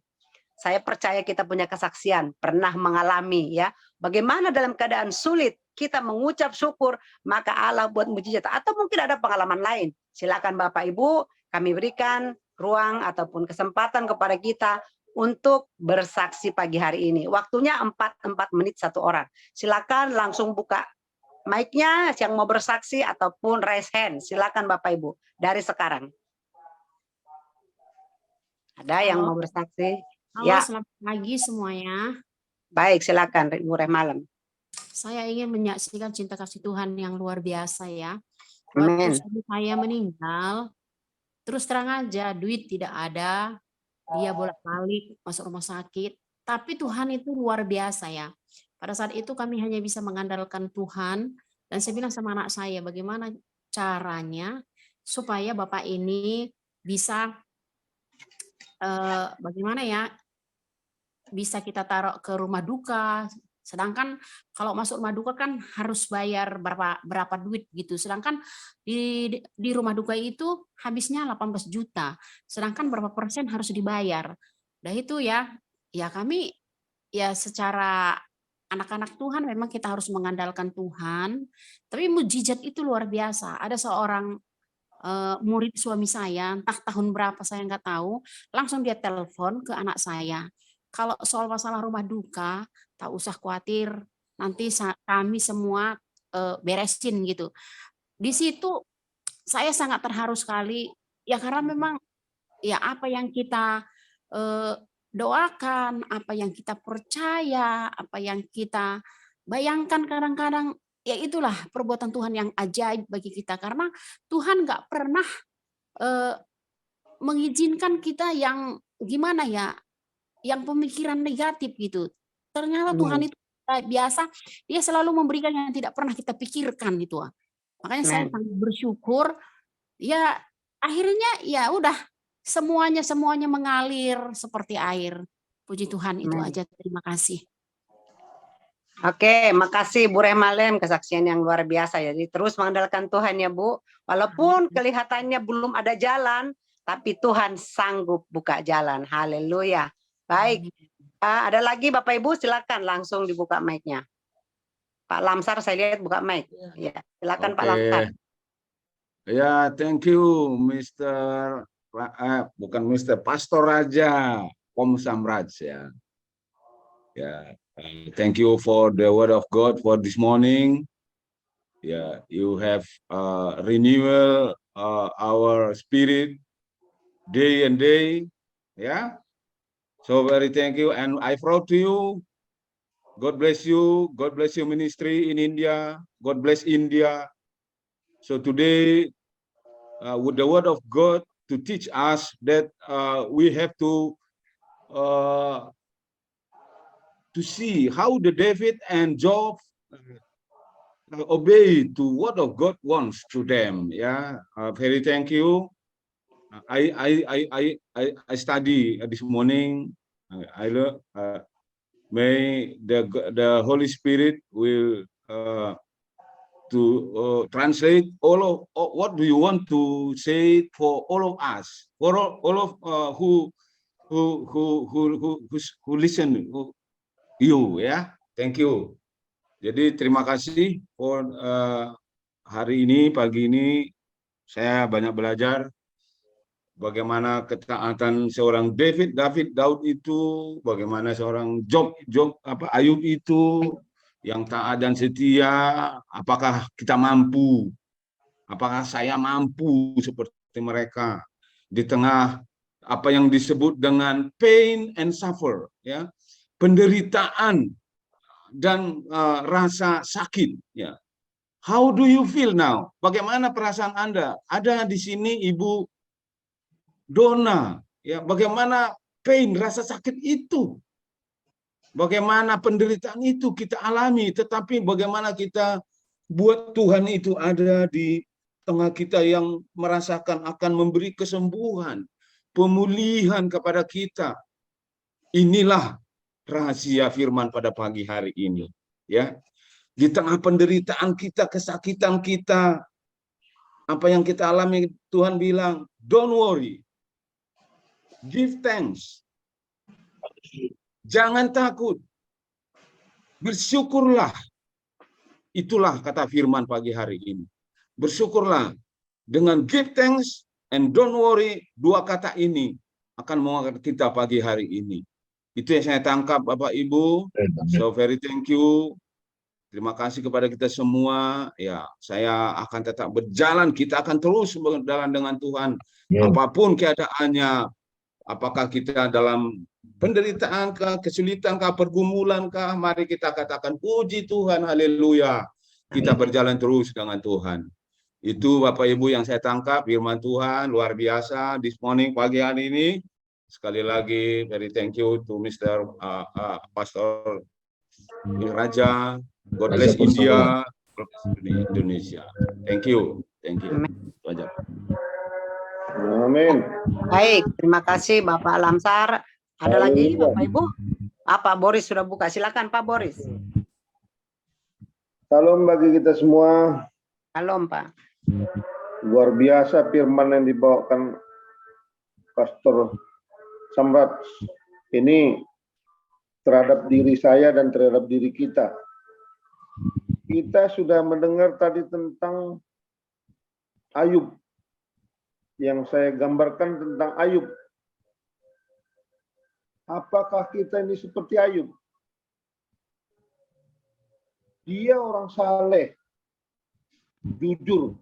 D: Saya percaya kita punya kesaksian, pernah mengalami ya, bagaimana dalam keadaan sulit kita mengucap syukur, maka Allah buat mujizat. Atau mungkin ada pengalaman lain. Silakan Bapak Ibu, kami berikan ruang ataupun kesempatan kepada kita untuk bersaksi pagi hari ini. Waktunya 4 menit satu orang. Silakan langsung buka mic-nya yang mau bersaksi ataupun raise hand. Silakan Bapak Ibu dari sekarang. Ada yang mau bersaksi?
E: Halo,
D: Ya.
E: selamat pagi semuanya.
D: Baik, silakan Ibu Rehmalem.
E: Saya ingin menyaksikan cinta kasih Tuhan yang luar biasa ya.
D: Amin.
E: Waktu suami saya meninggal, terus terang aja duit tidak ada, dia bolak-balik masuk rumah sakit. Tapi Tuhan itu luar biasa ya. Pada saat itu kami hanya bisa mengandalkan Tuhan, dan saya bilang sama anak saya, bagaimana caranya supaya Bapak ini bisa bagaimana ya, bisa kita taruh ke rumah duka, Sedangkan kalau masuk rumah duka kan harus bayar berapa duit gitu. Sedangkan di rumah duka itu habisnya 18 juta. Sedangkan berapa persen harus dibayar. Nah itu ya kami ya secara anak-anak Tuhan memang kita harus mengandalkan Tuhan. Tapi mujizat itu luar biasa. Ada seorang murid suami saya, entah tahun berapa saya nggak tahu, langsung dia telepon ke anak saya. Kalau soal masalah rumah duka, tak usah khawatir, nanti kami semua beresin gitu. Di situ saya sangat terharu sekali, ya karena memang ya apa yang kita doakan, apa yang kita percaya, apa yang kita bayangkan kadang-kadang, ya itulah perbuatan Tuhan yang ajaib bagi kita. Karena Tuhan nggak pernah mengizinkan kita yang gimana ya, yang pemikiran negatif gitu. Ternyata Tuhan itu biasa, dia selalu memberikan yang tidak pernah kita pikirkan gitu. Makanya saya sangat bersyukur, ya akhirnya ya udah semuanya mengalir seperti air. Puji Tuhan, itu aja. Terima kasih.
D: Oke, makasih Bu Remalem, kesaksian yang luar biasa ya. Jadi terus mengandalkan Tuhan ya Bu. Walaupun kelihatannya belum ada jalan, tapi Tuhan sanggup buka jalan. Haleluya. Baik. Ada lagi Bapak Ibu, silakan langsung dibuka mic-nya. Pak Lamsar saya lihat buka mic. Ya, silakan Pak Lamsar.
C: Ya, thank you Mr. bukan Mr. Pastor Raja Om Samraj ya. Ya, thank you for the word of God for this morning. Yeah, you have renewal our spirit day and day. Yeah, so very thank you, and I proud to you. God bless you. God bless your ministry in India. God bless India. So today, with the word of God to teach us that we have to see how the David and Job obey to what of God wants to them. Yeah, very thank you. I study this morning. I learn. May the Holy Spirit will to translate all of what do you want to say for all of us, for all of who listen you ya. Thank you. Jadi terima kasih for hari ini, pagi ini saya banyak belajar bagaimana ketaatan seorang Daud itu, bagaimana seorang Ayub itu yang taat dan setia. Apakah kita mampu? Apakah saya mampu seperti mereka di tengah apa yang disebut dengan pain and suffer, ya, penderitaan dan rasa sakit, ya. How do you feel now? Bagaimana perasaan Anda? Ada di sini Ibu Dona, ya, bagaimana pain, rasa sakit itu? Bagaimana penderitaan itu kita alami, tetapi bagaimana kita buat Tuhan itu ada di tengah kita yang merasakan akan memberi kesembuhan, pemulihan kepada kita. Inilah rahasia firman pada pagi hari ini, ya. Di tengah penderitaan kita, kesakitan kita, apa yang kita alami, Tuhan bilang, don't worry, give thanks. Jangan takut, bersyukurlah. Itulah kata firman pagi hari ini. Bersyukurlah. Dengan give thanks and don't worry, dua kata ini akan mengangkat kita pagi hari ini. Itu yang saya tangkap Bapak Ibu. So very thank you. Terima kasih kepada kita semua. Ya, saya akan tetap berjalan. Kita akan terus berjalan dengan Tuhan. Apapun keadaannya, apakah kita dalam penderitaan kah, kesulitan kah, pergumulan kah, mari kita katakan puji Tuhan, haleluya. Kita berjalan terus dengan Tuhan. Itu Bapak Ibu yang saya tangkap, firman Tuhan luar biasa this morning, pagi hari ini. Sekali lagi, very thank you to Mr. Pastor Raja. God bless India, God bless Indonesia. Thank you. Thank you.
F: Amin.
D: Baik, terima kasih Bapak Lamsar. Ada lagi Bapak Ibu? Pak Boris sudah buka. Silakan Pak Boris.
F: Salam bagi kita semua.
D: Shalom, Pak.
F: Luar biasa firman yang dibawakan Pastor Samrat. Ini terhadap diri saya dan terhadap diri kita. Kita sudah mendengar tadi tentang Ayub. Yang saya gambarkan tentang Ayub. Apakah kita ini seperti Ayub? Dia orang saleh, jujur.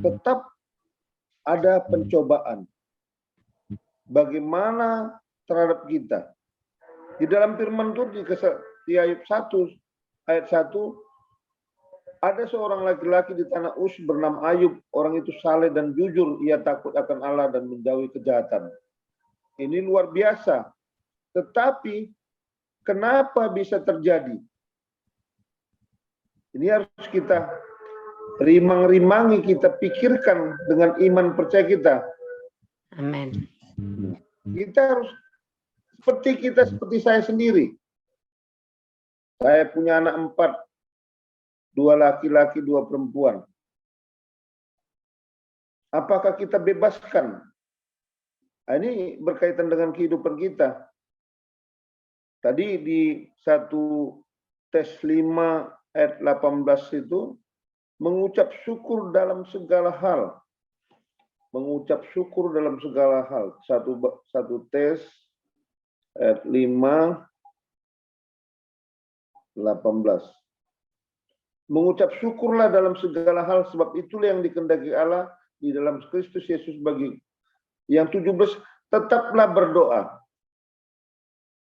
F: Tetap ada pencobaan. Bagaimana terhadap kita? Di dalam firman Tuhan di ayat 1, ada seorang laki-laki di tanah Uz bernama Ayub. Orang itu saleh dan jujur. Ia takut akan Allah dan menjauhi kejahatan. Ini luar biasa. Tetapi kenapa bisa terjadi? Ini harus kita rimang-rimangi, kita pikirkan dengan iman percaya kita.
D: Amin.
F: Kita harus seperti saya sendiri. Saya punya anak 4, 2 laki-laki, 2 perempuan. Apakah kita bebaskan? Nah, ini berkaitan dengan kehidupan kita. Tadi di 1 Tes 5 ayat 18 itu mengucap syukur dalam segala hal. Mengucap syukur dalam segala hal. 1 Tes ayat 5 18. Mengucap syukurlah dalam segala hal sebab itulah yang dikehendaki Allah di dalam Kristus Yesus bagi. Yang 17, tetaplah berdoa.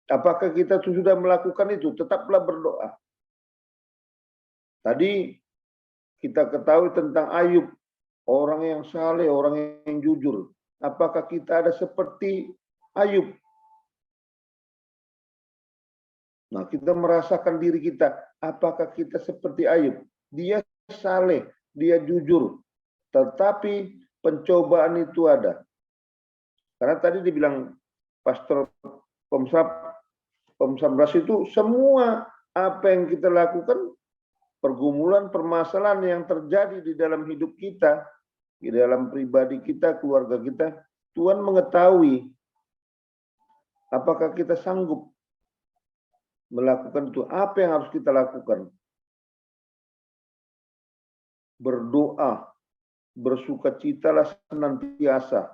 F: Apakah kita sudah melakukan itu? Tetaplah berdoa. Tadi kita ketahui tentang Ayub, orang yang saleh, orang yang jujur. Apakah kita ada seperti Ayub? Nah, kita merasakan diri kita, apakah kita seperti Ayub? Dia saleh, dia jujur, tetapi pencobaan itu ada. Karena tadi dibilang Pastor Samras itu semua apa yang kita lakukan, pergumulan, permasalahan yang terjadi di dalam hidup kita, di dalam pribadi kita, keluarga kita, Tuhan mengetahui apakah kita sanggup melakukan itu. Apa yang harus kita lakukan? Berdoa, bersukacitalah senantiasa.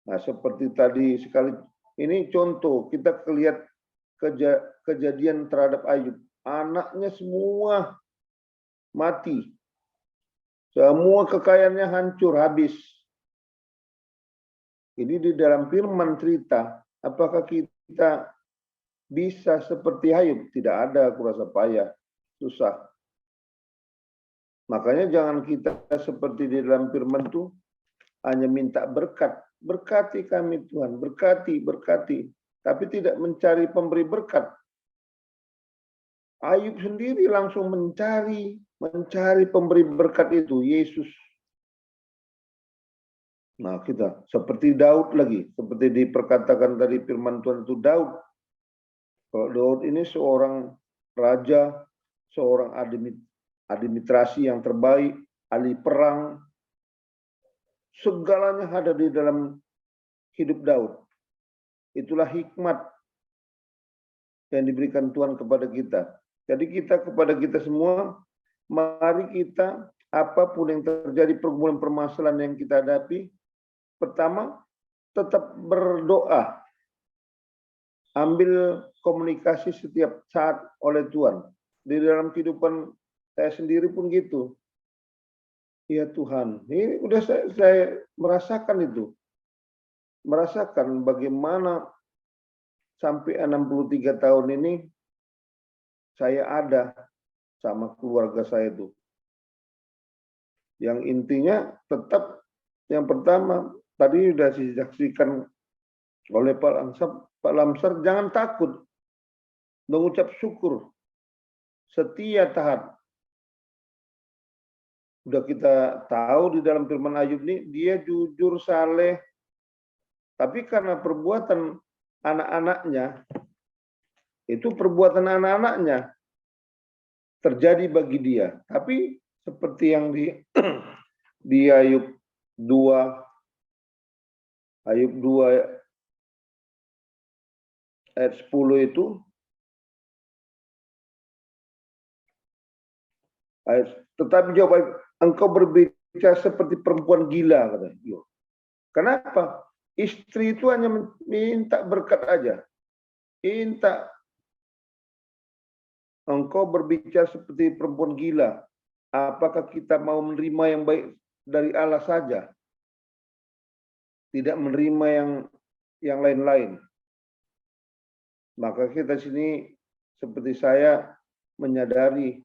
F: Nah, seperti tadi sekali, ini contoh, kita lihat kejadian terhadap Ayub. Anaknya semua mati. Semua kekayaannya hancur, habis. Ini di dalam firman cerita, apakah kita bisa seperti Ayub? Tidak ada, aku rasa payah, susah. Makanya jangan kita seperti di dalam firman itu hanya minta berkat. Berkati kami Tuhan, berkati, berkati. Tapi tidak mencari pemberi berkat. Ayub sendiri langsung mencari pemberi berkat itu, Yesus. Nah, kita seperti Daud lagi, seperti diperkatakan dari firman Tuhan itu Daud. Kalau Daud ini seorang raja, seorang administrasi yang terbaik, ahli perang, segalanya ada di dalam hidup Daud. Itulah hikmat yang diberikan Tuhan kepada kita. Jadi kepada kita semua, mari kita apapun yang terjadi, pergumulan permasalahan yang kita hadapi, pertama tetap berdoa. Ambil komunikasi setiap saat oleh Tuhan. Di dalam kehidupan saya sendiri pun gitu. Ya Tuhan, ini udah saya merasakan itu. Merasakan bagaimana sampai 63 tahun ini saya ada sama keluarga saya itu. Yang intinya tetap yang pertama tadi sudah disaksikan oleh Pak Lamsar, jangan takut mengucap syukur, setia taat. Udah kita tahu di dalam firman Ayub ini, dia jujur, saleh. Tapi karena perbuatan anak-anaknya, itu perbuatan anak-anaknya. terjadi bagi dia. Tapi seperti yang di Ayub 2 ayat 10 itu, tetapi jawab, engkau berbicara seperti perempuan gila, kata Ayub. Kenapa? Istri itu hanya minta berkat aja. Minta. Engkau berbicara seperti perempuan gila. Apakah kita mau menerima yang baik dari Allah saja? Tidak menerima yang lain-lain. Maka kita sini seperti saya menyadari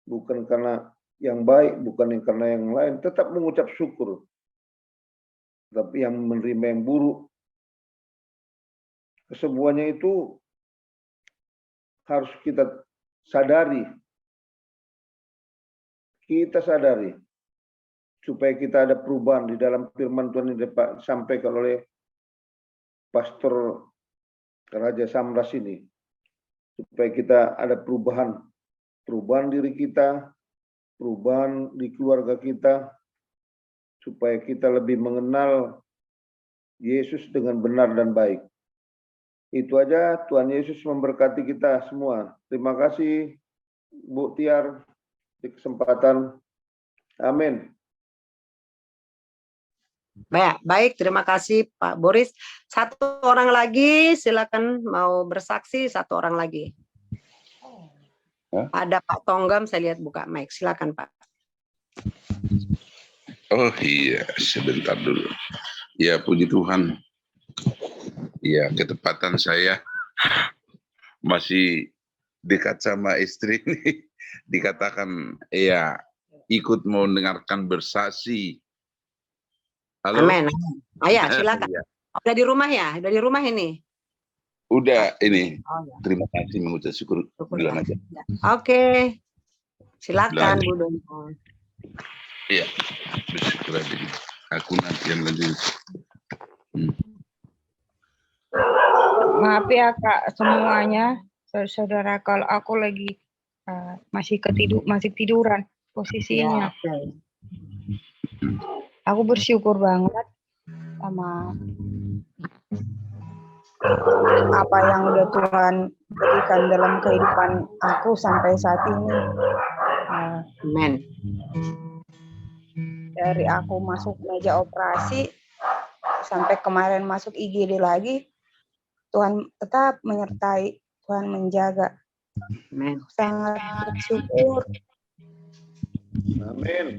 F: bukan karena yang baik, bukan karena yang lain, tetap mengucap syukur. Tapi yang menerima yang buruk, kesemuanya itu harus kita sadari. Kita sadari supaya kita ada perubahan di dalam firman Tuhan yang disampaikan oleh Pastor Raja Samras ini. Supaya kita ada perubahan diri kita, perubahan di keluarga kita, supaya kita lebih mengenal Yesus dengan benar dan baik. Itu aja, Tuhan Yesus memberkati kita semua. Terima kasih Bu Tiar di kesempatan. Amin.
D: Baik, terima kasih Pak Boris. Satu orang lagi, silakan mau bersaksi, satu orang lagi. Ada Pak Tonggam, saya lihat buka mic. Silakan Pak.
G: Oh iya, sebentar dulu. Ya, puji Tuhan. Ya, ketepatan saya masih dekat sama istri ini. Dikatakan, ya, ikut mau dengarkan bersaksi. Halo?
D: Amin. Ya, silakan.
G: Ya.
D: Udah di rumah ya? Udah di rumah ini?
G: Udah, ini.
D: Oh, ya.
G: Terima kasih mengucap syukur. Bilang aja.
D: Oke. Silakan Bu Dono.
G: Iya, bersyukur aja. Aku nanti yang lanjut.
H: Maaf ya Kak semuanya, saudara, kalau aku lagi masih tiduran posisinya.
D: Ya, okay.
H: Aku bersyukur banget sama apa yang udah Tuhan berikan dalam kehidupan aku sampai saat ini.
D: Amen.
H: Dari aku masuk meja operasi sampai kemarin masuk IGD lagi, Tuhan tetap menyertai, Tuhan menjaga.
D: Amen.
H: Sangat bersyukur.
F: Amin.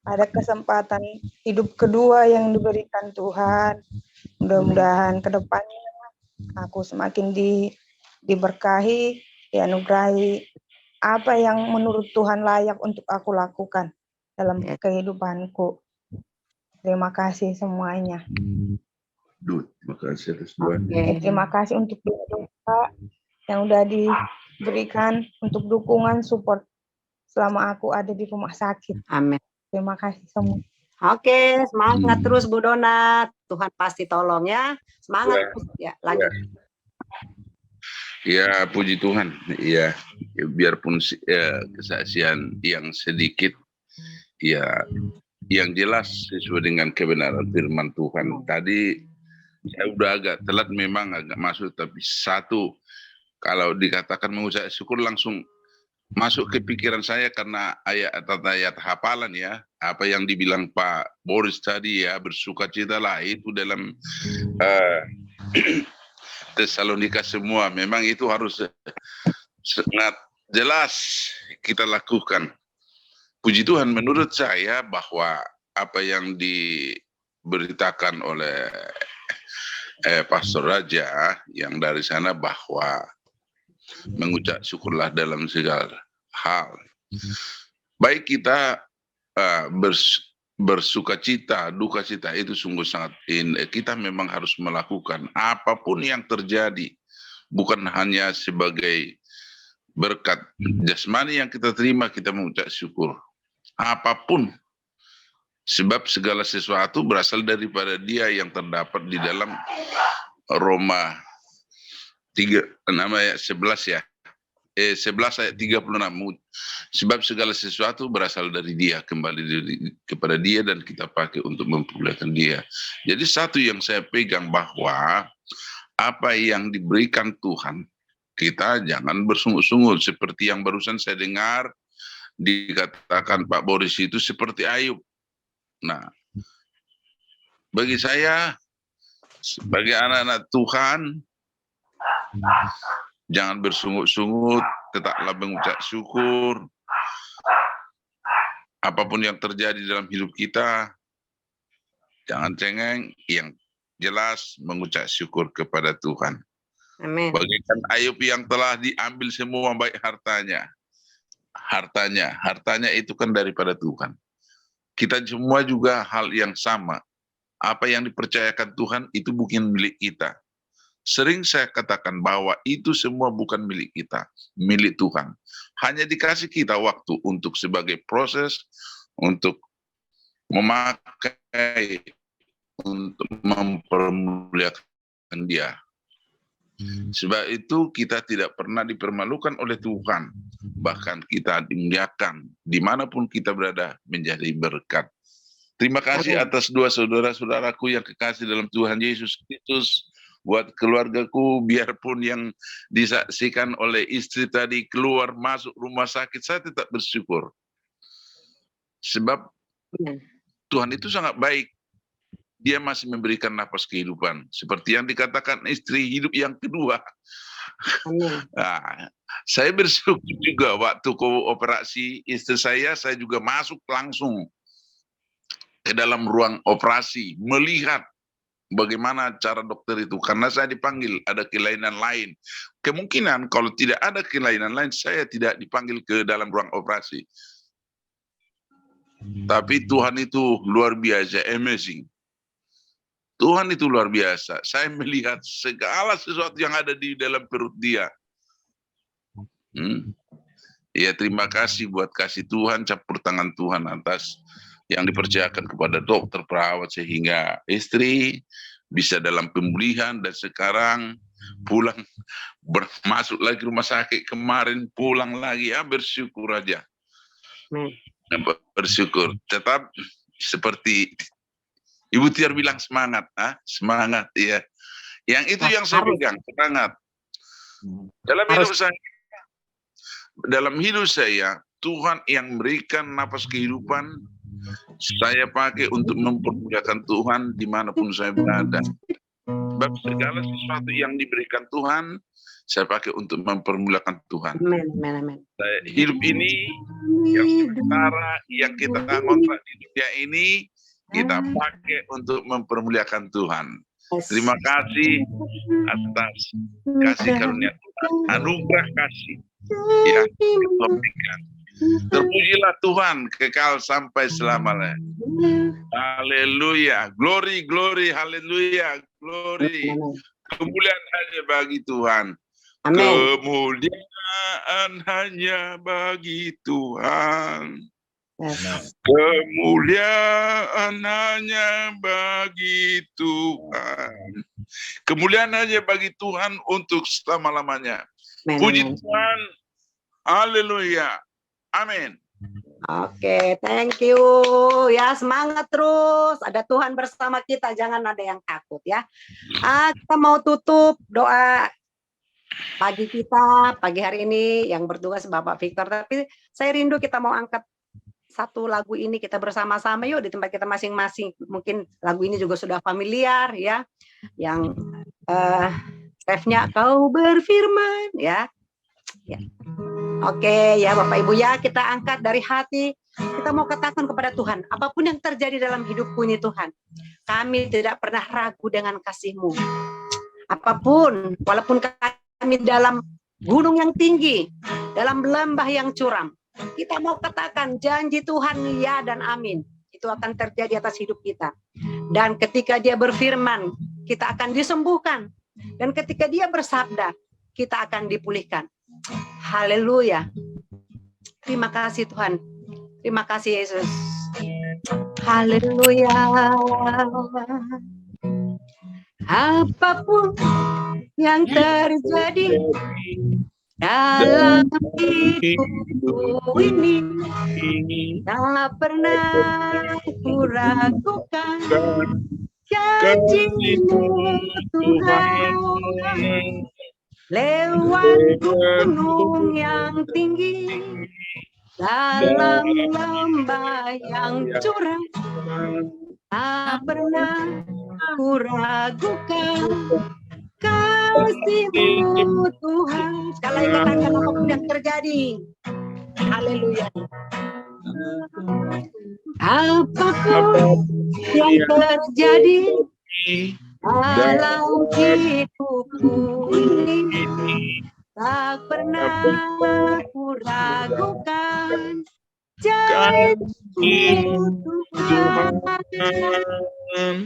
H: Ada kesempatan hidup kedua yang diberikan Tuhan. Mudah-mudahan ke depannya aku semakin diberkahi, dianugerahi apa yang menurut Tuhan layak untuk aku lakukan dalam kehidupanku. Terima kasih semuanya.
G: Terima kasih atas doanya.
H: Terima kasih untuk doa yang udah diberikan, untuk dukungan support selama aku ada di rumah sakit.
D: Amin.
H: Terima kasih semua.
D: Oke, semangat terus Bu Dona. Tuhan pasti tolong ya. Semangat ya, lanjut.
G: Ya, puji Tuhan. Ya, biarpun kesaksian yang sedikit, ya, yang jelas sesuai dengan kebenaran firman Tuhan. Tadi saya udah agak telat, memang agak masuk, tapi satu, kalau dikatakan mengucap syukur langsung masuk ke pikiran saya karena ayat hafalan ya, apa yang dibilang Pak Boris tadi ya, bersukacitalah, itu dalam Tesalonika semua, memang itu harus sangat jelas kita lakukan. Puji Tuhan, menurut saya bahwa apa yang diberitakan oleh Pastor Raja yang dari sana, bahwa mengucap syukurlah dalam segala hal. Baik kita bersukacita, duka cita, itu sungguh sangat kita memang harus melakukan apapun yang terjadi, bukan hanya sebagai berkat jasmani yang kita terima, kita mengucap syukur apapun, sebab segala sesuatu berasal daripada Dia yang terdapat di dalam Roma 3:11 ya. 11 ayat 36. Sebab segala sesuatu berasal dari Dia, kembali kepada Dia, dan kita pakai untuk mempermuliakan Dia. Jadi satu yang saya pegang bahwa apa yang diberikan Tuhan, kita jangan bersungut-sungut seperti yang barusan saya dengar dikatakan Pak Boris itu seperti Ayub. Nah, bagi saya sebagai anak-anak Tuhan, jangan bersungut-sungut, tetaplah mengucap syukur. Apapun yang terjadi dalam hidup kita, jangan cengeng, yang jelas mengucap syukur kepada Tuhan.
D: Amin.
G: Bagaikan Ayub yang telah diambil semua baik hartanya. Hartanya itu kan daripada Tuhan. Kita semua juga hal yang sama. Apa yang dipercayakan Tuhan itu bukan milik kita. Sering saya katakan bahwa itu semua bukan milik kita, milik Tuhan. Hanya dikasih kita waktu untuk sebagai proses, untuk memakai, untuk mempermuliakan Dia. Sebab itu kita tidak pernah dipermalukan oleh Tuhan. Bahkan kita dimuliakan dimanapun kita berada menjadi berkat. Terima kasih atas dua saudara-saudaraku yang kekasih dalam Tuhan Yesus Kristus. Buat keluargaku, biarpun yang disaksikan oleh istri tadi keluar masuk rumah sakit, saya tetap bersyukur. Sebab Tuhan itu sangat baik. Dia masih memberikan nafas kehidupan. Seperti yang dikatakan istri hidup yang kedua. Nah, saya bersyukur juga waktu operasi istri saya juga masuk langsung ke dalam ruang operasi, melihat bagaimana cara dokter itu. Karena saya dipanggil, ada kelainan lain. Kemungkinan kalau tidak ada kelainan lain, saya tidak dipanggil ke dalam ruang operasi. Tapi Tuhan itu luar biasa, amazing. Tuhan itu luar biasa. Saya melihat segala sesuatu yang ada di dalam perut dia. Ya, terima kasih buat kasih Tuhan, campur tangan Tuhan atas yang dipercayakan kepada dokter, perawat, sehingga istri bisa dalam pemulihan, dan sekarang pulang, masuk lagi rumah sakit, kemarin pulang lagi. Ya, bersyukur aja. Bersyukur. Tetap seperti Ibu Tiar bilang, semangat, semangat, ya. Yang itu yang saya pegang, semangat. Dalam hidup saya, Tuhan yang memberikan nafas kehidupan, saya pakai untuk mempermuliakan Tuhan dimanapun saya berada. Sebab segala sesuatu yang diberikan Tuhan, saya pakai untuk mempermuliakan Tuhan. Hidup ini, yang sementara, yang kita kontrak di dunia ini, kita pakai untuk mempermuliakan Tuhan. Terima kasih atas kasih karunia Tuhan, anugerah kasih yang Tuhan berikan. Terpujilah Tuhan kekal sampai selamanya. Haleluya, glory, glory, haleluya, glory. Kemuliaan hanya bagi Tuhan. Kemuliaan hanya bagi Tuhan. Kemuliaan hanya bagi Tuhan. Kemuliaan hanya bagi Tuhan untuk selama-lamanya. Puji Tuhan. Haleluya. Amin.
D: Oke, thank you. Ya, semangat terus. Ada Tuhan bersama kita, jangan ada yang takut ya. Kita mau tutup doa pagi kita, pagi hari ini yang bertugas Bapak Victor. Tapi saya rindu kita mau angkat satu lagu ini kita bersama-sama yuk di tempat kita masing-masing. Mungkin lagu ini juga sudah familiar ya. Yang refnya kau berfirman ya. Oke ya Bapak Ibu ya, kita angkat dari hati. Kita mau katakan kepada Tuhan, apapun yang terjadi dalam hidupku ini Tuhan, kami tidak pernah ragu dengan kasih-Mu. Apapun, walaupun kami dalam gunung yang tinggi, dalam lembah yang curam, kita mau katakan janji Tuhan ya dan amin. Itu akan terjadi atas hidup kita. Dan ketika Dia berfirman, kita akan disembuhkan. Dan ketika Dia bersabda, kita akan dipulihkan. Haleluya. Terima kasih Tuhan. Terima kasih Yesus. Haleluya. Apapun yang terjadi dalam hidupku ini tak pernah ku ragukan janji-Mu Tuhan. Lewat gunung yang tinggi, dalam lembah yang curam, tak pernah ku ragukan kasih-Mu Tuhan. Sekali lagi katakan apapun yang terjadi. Haleluya. Apapun yang terjadi dalam hidupku ini, tak pernah ku ragukan janji-Mu Tuhan.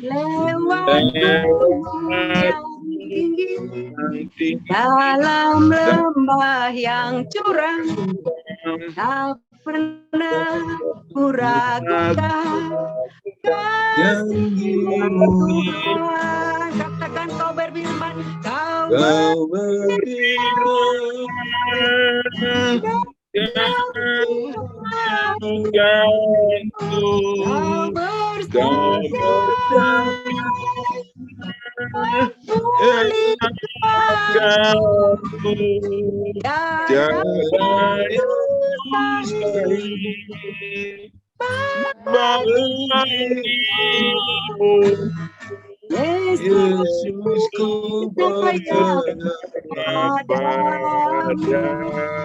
D: Lewat gunung yang tinggi, dalam lembah yang curam, tak pernah ku ragukan kasih-Mu Tuhan. Katakan Kau berfirman, Kau Yesus, ku percaya padamu.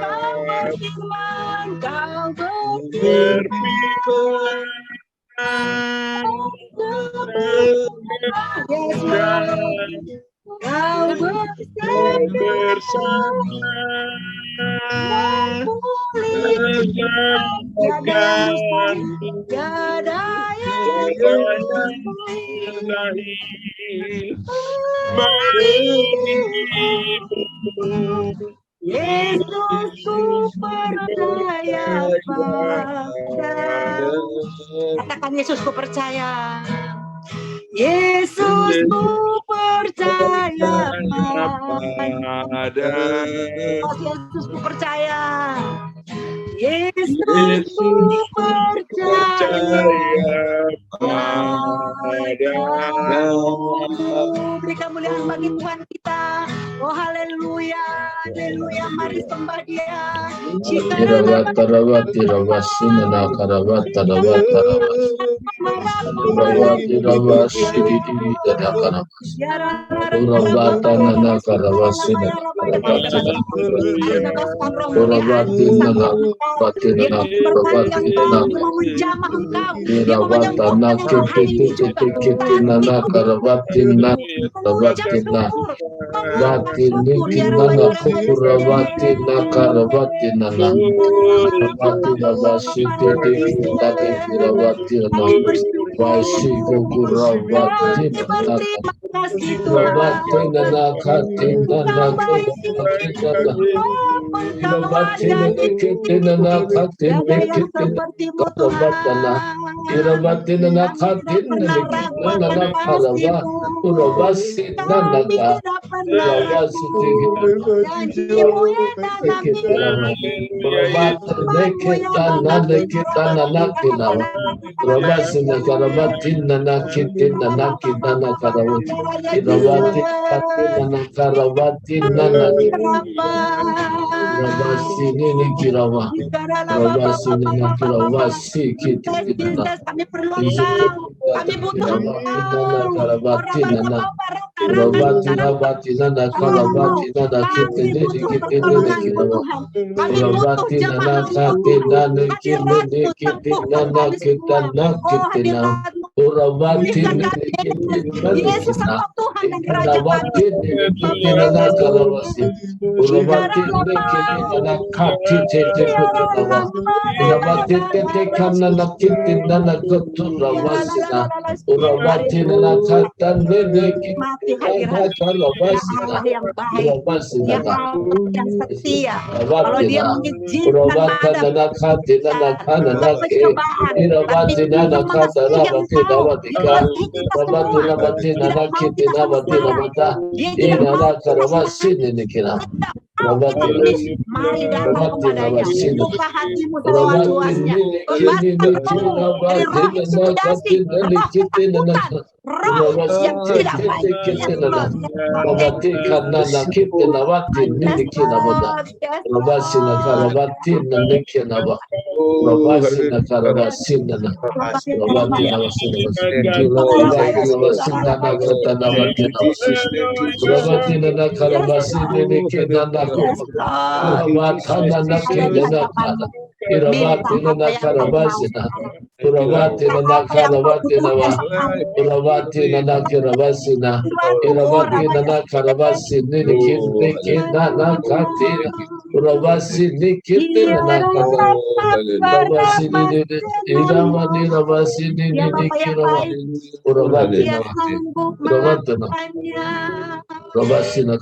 D: Kau berfirman, Kau berfirman, Kau bersama, memulihkan tiada yang Yesus, ku percaya padamu. Katakan Yesus, ku percaya. Yesus, ku percaya padamu. Yesus, ku percaya. Yesus, ku percaya padamu. Beri kemuliaan bagi Tuhan kita. Oh haleluya, haleluya, mari sembah Dia. Kalau Dia mari datang kepadanya, buka hatimu seluas-luasnya, bebaskan roh dari roh intimidasi, roh ketakutan, roh yang tidak baik.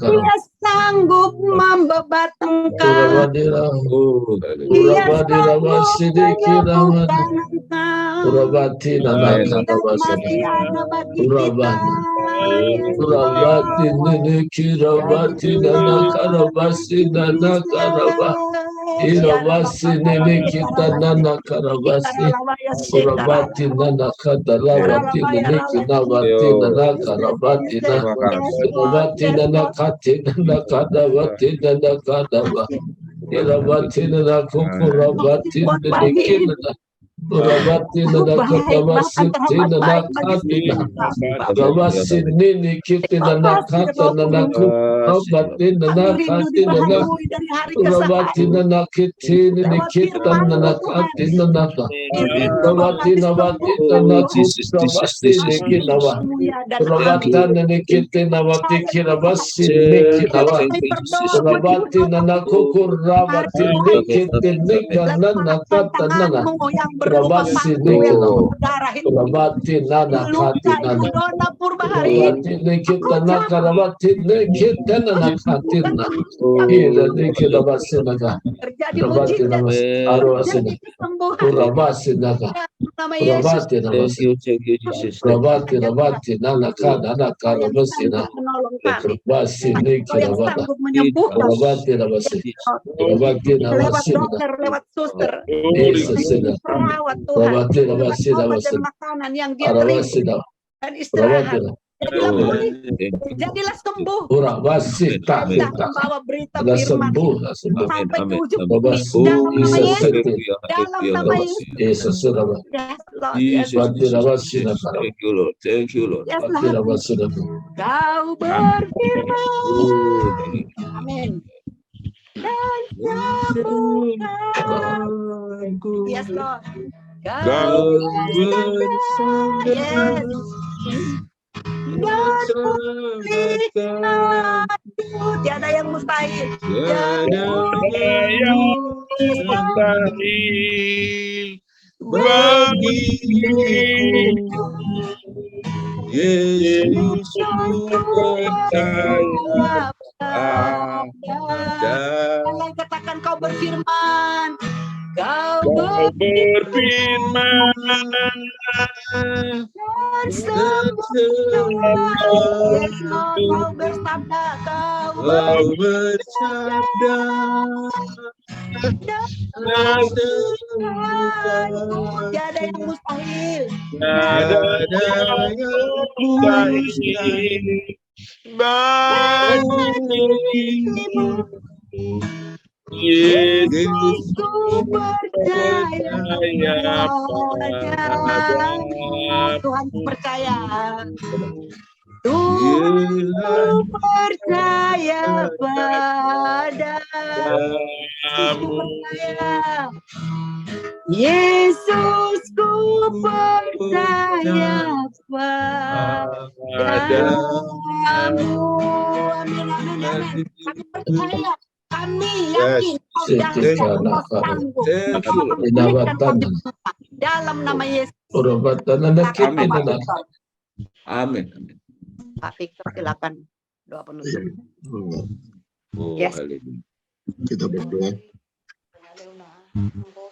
D: Dia sanggup membebatkan, lewat dokter, lewat suster, perawat Tuhan, dan makanan yang dia terima dan istirahat. Jadilah pulih, jadilah sembuh. Membawa berita firman sampai ke ujung bumi. Dalam nama Yesus.
C: Thank you, Lord.
D: Kau berfirman. Amin. Dan sembuhkan. Yes, Lord. Kau bersabda. Yes. Tiada yang mustahil. Bagiku. Yesus percaya pada. Katakan kau berfirman. Kau berfirman dan sembuhkan. Kau bersabda, kau bersabda dan sembuhkan. Tiada yang mustahil. Tiada yang mustahil bagimu. Yesusku percaya pada. Tuhan percaya. Tuhan percaya pada. Yesusku percaya padamu. Amin, amin, amin. Kami percaya. Kami yakin dalam nama Yesus.
C: Amin.
D: Pak Victor, silakan doa penutup. Yes.
I: Kita berdoa.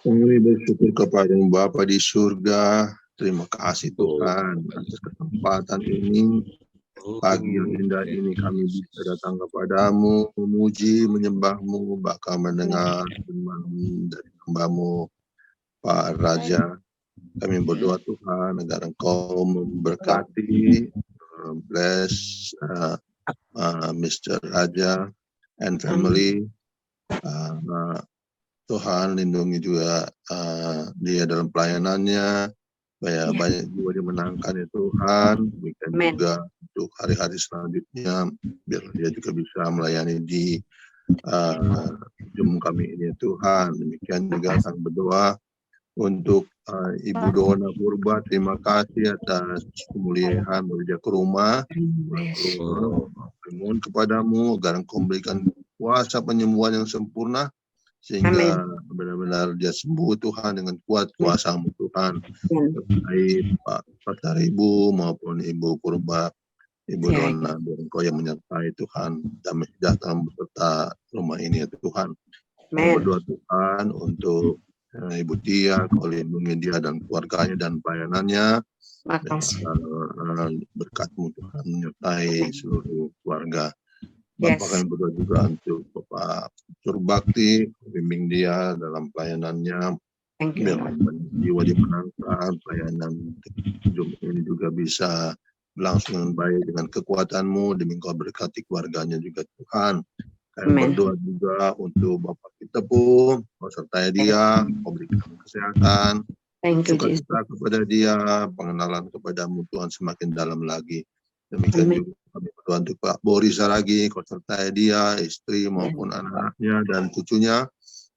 I: Kami bersyukur kepada Bapa di surga. Terima kasih Tuhan atas kesempatan ini pagi yang indah ini kami bisa datang kepadamu, memuji, menyembahmu, bahkan mendengar firman dari hamba-Mu, Pak Raja. Kami berdoa Tuhan agar Engkau memberkati, bless Mr. Raja and family. Tuhan lindungi juga dia dalam pelayanannya, supaya banyak jiwa dimenangkan ya Tuhan. Demikian juga untuk hari-hari selanjutnya, biar dia juga bisa melayani di Zoom kami ini ya Tuhan. Demikian juga akan berdoa untuk Ibu Dona Purba. Terima kasih atas kemuliaan bekerja ke rumah. Mohon kepadamu agar Engkau memberikan kuasa penyembuhan yang sempurna, sehingga benar-benar dia sembuh Tuhan dengan kuat kuasa-Mu Tuhan. Baik Pak Ibu maupun Ibu Purba, Ibu Dona, biar Engkau yang menyertai Tuhan, damai sejahtera beserta rumah ini ya Tuhan. Berdoa Tuhan untuk Ibu Tia, Kau lindungi dia dan keluarganya dan pelayanannya. Berkat-Mu Tuhan menyertai seluruh keluarga. Bapak kami berdoa juga untuk Bapak Surbakti, bimbing dia dalam pelayanannya, biar jiwa dimenangkan, pelayanan Zoom ini juga bisa berlangsung dengan baik dengan kekuatan-Mu, demi Engkau berkati keluarganya juga Tuhan. Kami berdoa juga untuk Bapak kita pun, Kau sertai dia, Kau berikan kesehatan, sukacita kepada dia, pengenalan kepada-Mu Tuhan semakin dalam lagi. Demikian juga kami berdoa untuk Pak Boris lagi, Kau sertai dia, istri maupun anak-anaknya dan cucunya.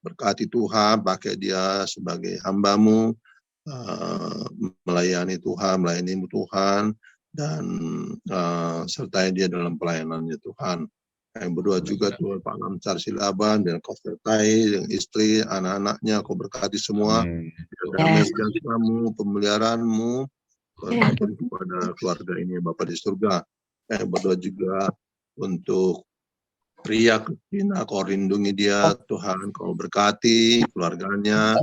I: Berkati Tuhan, pakai dia sebagai hamba-Mu, melayani Tuhan, melayani Tuhan, dan sertai dia dalam pelayanannya Tuhan. Kami berdoa juga Tuhan Pak Lamsar Silaban, dan Kau sertai dengan istri, anak-anaknya, Kau berkati semua. Damai sejahtera-Mu, pemeliharaan-Mu, kepada keluarga ini Bapa di surga. Kami berdoa juga untuk Ria Kristina, Kau lindungi dia Tuhan, Kau berkati keluarganya,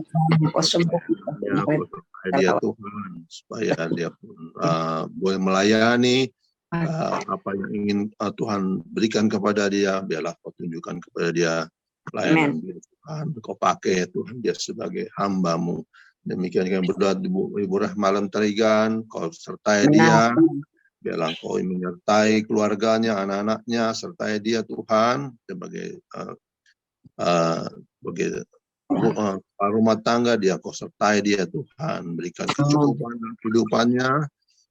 I: Kau sertai dia Tuhan, supaya dia pun boleh melayani apa yang ingin Tuhan berikan kepada dia. Biarlah Kau tunjukkan kepada dia pelayanan dia Tuhan, Kau pakai Tuhan dia sebagai hamba-Mu. Demikian kami berdoa Ibu Rahmalam Tarigan, Kau sertai dia, biarlah Kau menyertai keluarganya, anak-anaknya, sertai dia Tuhan sebagai rumah tangga dia, Kau sertai dia Tuhan, berikan kecukupan dalam kehidupannya,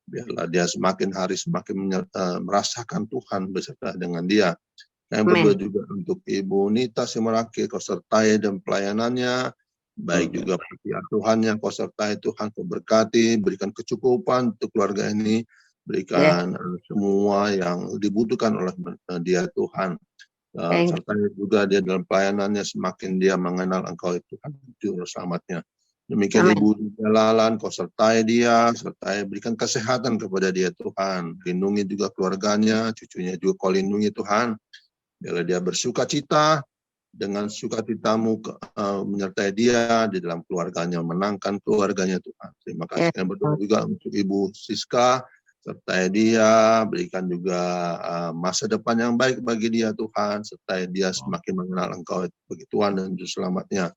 I: biarlah dia semakin hari semakin merasakan Tuhan beserta dengan dia. Kami berdoa juga untuk Ibu Nita Simarake, Kau sertai dan pelayanannya, baik juga Tuhannya, Kau sertai Tuhan, Kau berkati, berikan kecukupan untuk keluarga ini, berikan semua yang dibutuhkan oleh dia Tuhan. Sertai juga dia dalam pelayanannya, semakin dia mengenal Engkau Tuhan Juru Selamatnya. Demikian Ibu Jalalan, Kau sertai dia, sertai berikan kesehatan kepada dia Tuhan, lindungi juga keluarganya, cucunya juga Kau lindungi Tuhan, biarlah dia bersukacita, dengan sukacita-Mu menyertai dia di dalam keluarganya, menangkan keluarganya Tuhan. Terima kasih. Kami berdoa juga untuk Ibu Siska, sertai dia, berikan juga masa depan yang baik bagi dia Tuhan, sertai dia semakin mengenal Engkau bagi Tuhan dan Juru Selamatnya.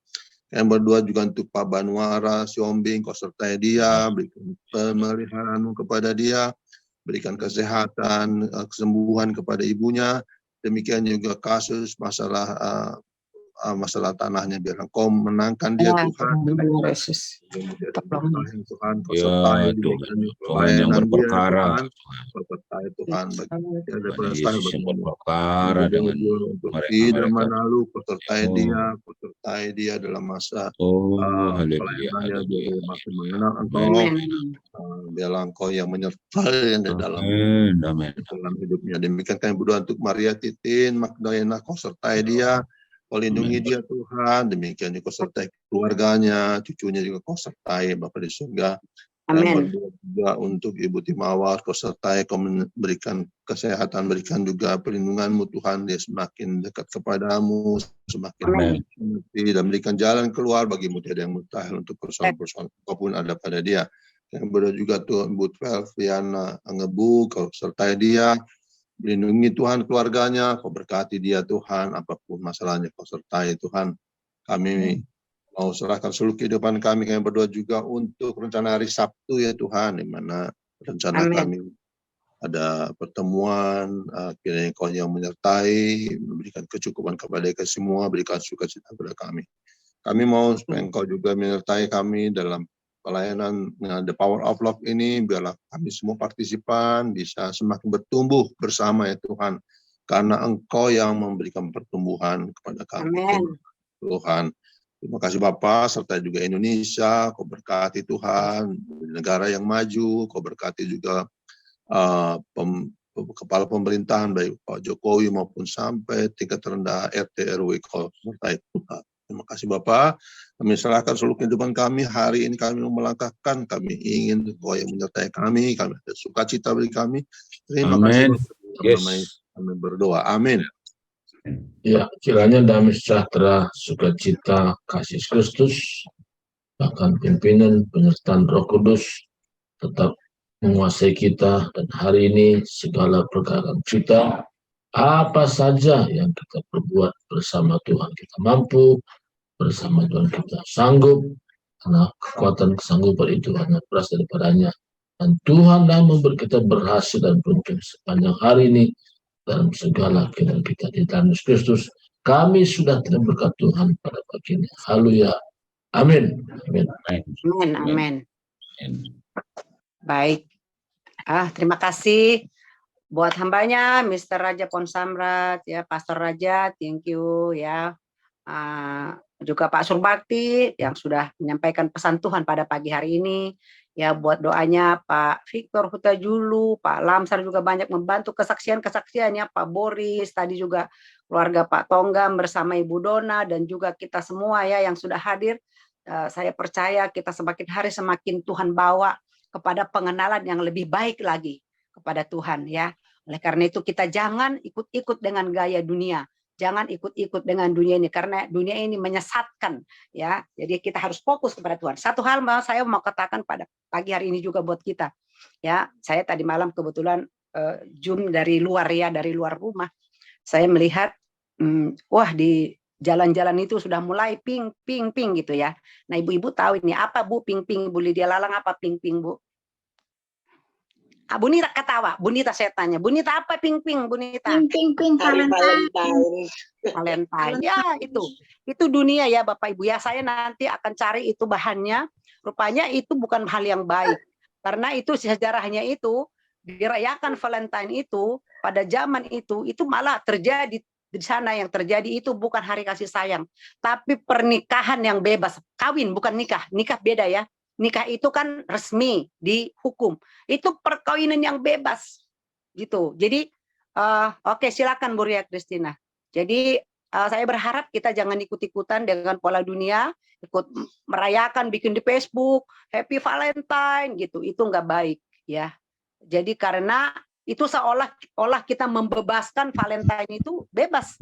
I: Kami berdoa juga untuk Pak Banuara Siombing, Kau sertai dia, berikan pemeliharaan-Mu kepada dia, berikan kesehatan, kesembuhan kepada ibunya. Demikian juga kasus masalah tanahnya, biar Engkau menangkan dia Tuhan. Tuhan, Kau sertai
C: Tuhan yang berperkara,
I: Kau sertai Tuhan
C: berperkara dengan
I: tidak menalu, Kau sertai dia, Kau sertai dia dalam masa pelayanannya, dia makin mengenal Engkau, biarlah Engkau yang menyertai dalam hidupnya. Demikian kami berdoa untuk Maria Titin Magdalena, Kau sertai dia, Kau lindungi dia Tuhan, demikian juga Kau sertai keluarganya, cucunya juga Kau sertai Bapa di surga. Amin. Berdoa juga untuk Ibu Timawar, Kau sertai, Kau memberikan kesehatan, berikan juga perlindungan-Mu Tuhan, dia semakin dekat kepadamu, semakin mengerti dan berikan jalan keluar bagimu, tiada yang mustahil untuk persoalan-persoalan apapun ada pada dia. Yang berdoa juga Tuhan Bu Felviana Angebu, kau sertai dia, lindungi Tuhan keluarganya, kau berkati dia Tuhan, apapun masalahnya kau sertai Tuhan. Kami mau serahkan seluruh kehidupan kami berdoa juga untuk rencana hari Sabtu ya Tuhan, di mana rencana kami ada pertemuan, kiranya Kau yang menyertai, memberikan kecukupan kepada kita semua, berikan sukacita kepada kami. Kami mau supaya Engkau juga menyertai kami dalam pelayanan The Power of Love ini, biarlah kami semua partisipan bisa semakin bertumbuh bersama ya Tuhan, karena Engkau yang memberikan pertumbuhan kepada kami.
D: Amin.
I: Tuhan, terima kasih Bapa, serta juga Indonesia, Kau berkati Tuhan, negara yang maju, Kau berkati juga kepala pemerintahan baik Pak Jokowi maupun sampai tingkat terendah RT RW Kau sertai Tuhan. Terima kasih Bapak, kami serahkan seluruh kehidupan kami, hari ini kami melangkahkan, kami ingin Kau yang menyertai kami ada sukacita bagi kami. Terima kasih Bapak, kami berdoa, amin.
A: Ya, kiranya damai sejahtera, sukacita, kasih Kristus, bahkan pimpinan penyertaan Roh Kudus tetap menguasai kita, dan hari ini segala perkara kita, apa saja yang kita perbuat bersama Tuhan kita mampu, bersama Tuhan kita sanggup, karena kekuatan kesanggupan itu hanya berasal daripadanya. Dan Tuhan yang memberi kita berhasil dan beruntung sepanjang hari ini dalam segala kehidupan kita di dalam Kristus. Kami sudah tidak berkat Tuhan pada pagi ini. Haleluya. Amin. Amin.
D: Amin. Amin. Baik. Terima kasih buat hambanya, Mr. Raja Ponsamrat, ya, Pastor Raja, thank you ya. Juga Pak Surbakti yang sudah menyampaikan pesan Tuhan pada pagi hari ini. Ya, buat doanya Pak Victor Hutajulu, Pak Lamsar juga banyak membantu kesaksian-kesaksiannya, Pak Boris, tadi juga keluarga Pak Tonggam bersama Ibu Dona, dan juga kita semua ya yang sudah hadir. Saya percaya kita semakin hari semakin Tuhan bawa kepada pengenalan yang lebih baik lagi kepada Tuhan ya. Oleh karena itu kita jangan ikut-ikut dengan gaya dunia. Jangan ikut-ikut dengan dunia ini, karena dunia ini menyesatkan ya. Jadi kita harus fokus kepada Tuhan. Satu hal saya mau katakan pada pagi hari ini juga buat kita ya. Saya tadi malam kebetulan Zoom dari luar ya, dari luar rumah. Saya melihat wah di jalan-jalan itu sudah mulai ping gitu ya. Nah, ibu-ibu tahu ini apa Bu ping-ping, Bu Lydia Lalang, apa ping-ping Bu? Bu Nita ketawa, Bu Nita saya tanya, Bu Nita apa ping-ping, Bu Nita?
J: Ping-ping Valentine.
D: Valentine. Ya, itu dunia ya Bapak Ibu ya. Saya nanti akan cari itu bahannya. Rupanya itu bukan hal yang baik. Karena itu sejarahnya itu dirayakan Valentine itu pada zaman itu malah terjadi di sana. Yang terjadi itu bukan hari kasih sayang, tapi pernikahan yang bebas. Kawin bukan nikah. Nikah beda ya. Nikah itu kan resmi dihukum. Itu perkawinan yang bebas gitu. Jadi oke, silakan Bu Ria Kristina. Jadi saya berharap kita jangan ikut-ikutan dengan pola dunia, ikut merayakan, bikin di Facebook Happy Valentine gitu. Itu nggak baik ya. Jadi karena itu seolah-olah kita membebaskan Valentine itu bebas.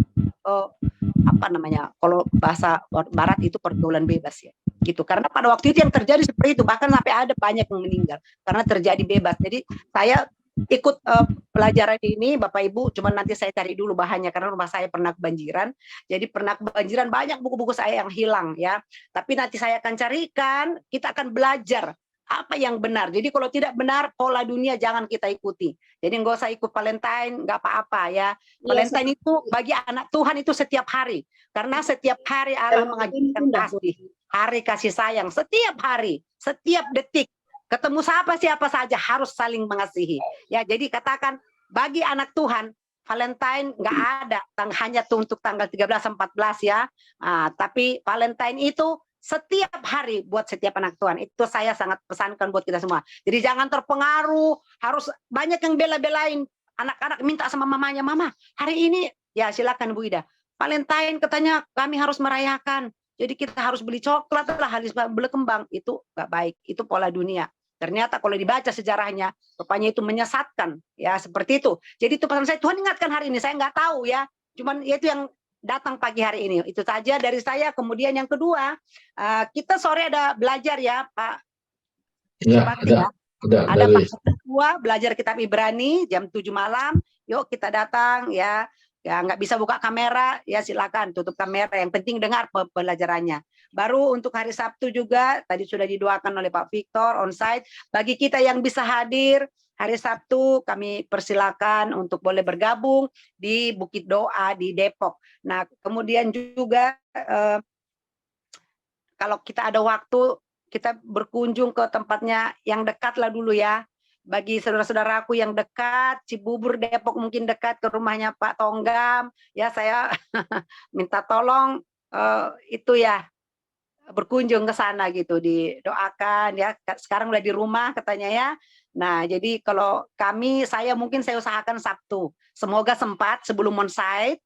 D: Apa namanya? Kalau bahasa Barat itu pergaulan bebas ya. Gitu, karena pada waktu itu yang terjadi seperti itu, bahkan sampai ada banyak yang meninggal karena terjadi bebas. Jadi saya ikut pelajaran ini Bapak Ibu, cuman nanti saya cari dulu bahannya karena rumah saya pernah kebanjiran. Jadi pernah kebanjiran, banyak buku-buku saya yang hilang ya. Tapi nanti saya akan carikan, kita akan belajar apa yang benar. Jadi kalau tidak benar pola dunia jangan kita ikuti. Jadi nggak usah ikut Valentine, nggak apa-apa ya. Valentine itu bagi anak Tuhan itu setiap hari, karena setiap hari Allah mengajarkan kasih. Hari kasih sayang setiap hari, setiap detik. Ketemu siapa saja harus saling mengasihi. Ya, jadi katakan bagi anak Tuhan Valentine nggak ada hanya untuk tanggal 13-14 ya. Tapi Valentine itu setiap hari buat setiap anak Tuhan. Itu saya sangat pesankan buat kita semua. Jadi jangan terpengaruh, harus banyak yang bela-belain. Anak-anak minta sama mamanya, "Mama, hari ini," ya silakan Bu Ida. "Valentine katanya kami harus merayakan. Jadi kita harus beli coklat lah, harus beli kembang." Itu nggak baik, itu pola dunia. Ternyata kalau dibaca sejarahnya, rupanya itu menyesatkan, ya seperti itu. Jadi itu pesan saya, Tuhan ingatkan hari ini, saya nggak tahu ya, cuman itu yang datang pagi hari ini. Itu saja dari saya. Kemudian yang kedua, kita sore ada belajar ya Pak
A: Ya,
D: Bakti ya.
A: ada
D: Ada
A: dari
D: Pak Ketua belajar kitab Ibrani jam 7 malam. Yuk kita datang ya. Ya nggak bisa buka kamera ya silakan tutup kamera. Yang penting dengar pelajarannya. Baru untuk hari Sabtu juga tadi sudah didoakan oleh Pak Victor onsite. Bagi kita yang bisa hadir hari Sabtu kami persilakan untuk boleh bergabung di Bukit Doa di Depok. Nah kemudian juga kalau kita ada waktu kita berkunjung ke tempatnya yang dekat lah dulu ya. Bagi saudara-saudaraku yang dekat, Cibubur, Depok mungkin dekat ke rumahnya Pak Tonggam, ya saya minta tolong itu ya berkunjung ke sana gitu, didoakan ya. Sekarang udah di rumah katanya ya. Nah, jadi kalau saya usahakan Sabtu. Semoga sempat sebelum onsite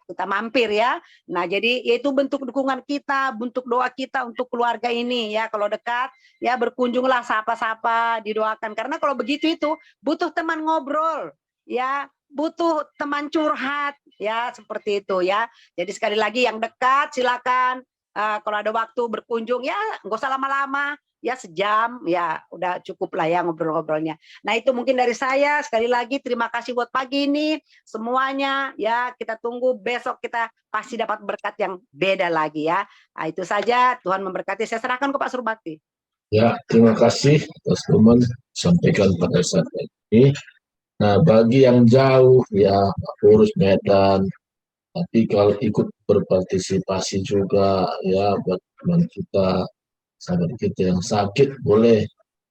D: kita mampir ya. Nah, jadi itu bentuk dukungan kita, bentuk doa kita untuk keluarga ini ya. Kalau dekat ya berkunjunglah, sapa-sapa, didoakan. Karena kalau begitu itu butuh teman ngobrol ya, butuh teman curhat ya, seperti itu ya. Jadi sekali lagi yang dekat silakan kalau ada waktu berkunjung ya, nggak usah lama-lama. Ya sejam ya udah cukup lah ya ngobrol-ngobrolnya. Nah itu mungkin dari saya. Sekali lagi terima kasih buat pagi ini semuanya ya, kita tunggu besok kita pasti dapat berkat yang beda lagi ya. Nah, itu saja, Tuhan memberkati. Saya serahkan ke Pak Surbakti.
A: ya, terima kasih atas momen sampaikan pada saat ini. Nah bagi yang jauh ya urus Medan, tapi kalau ikut berpartisipasi juga ya buat teman kita, sahabat kita yang sakit boleh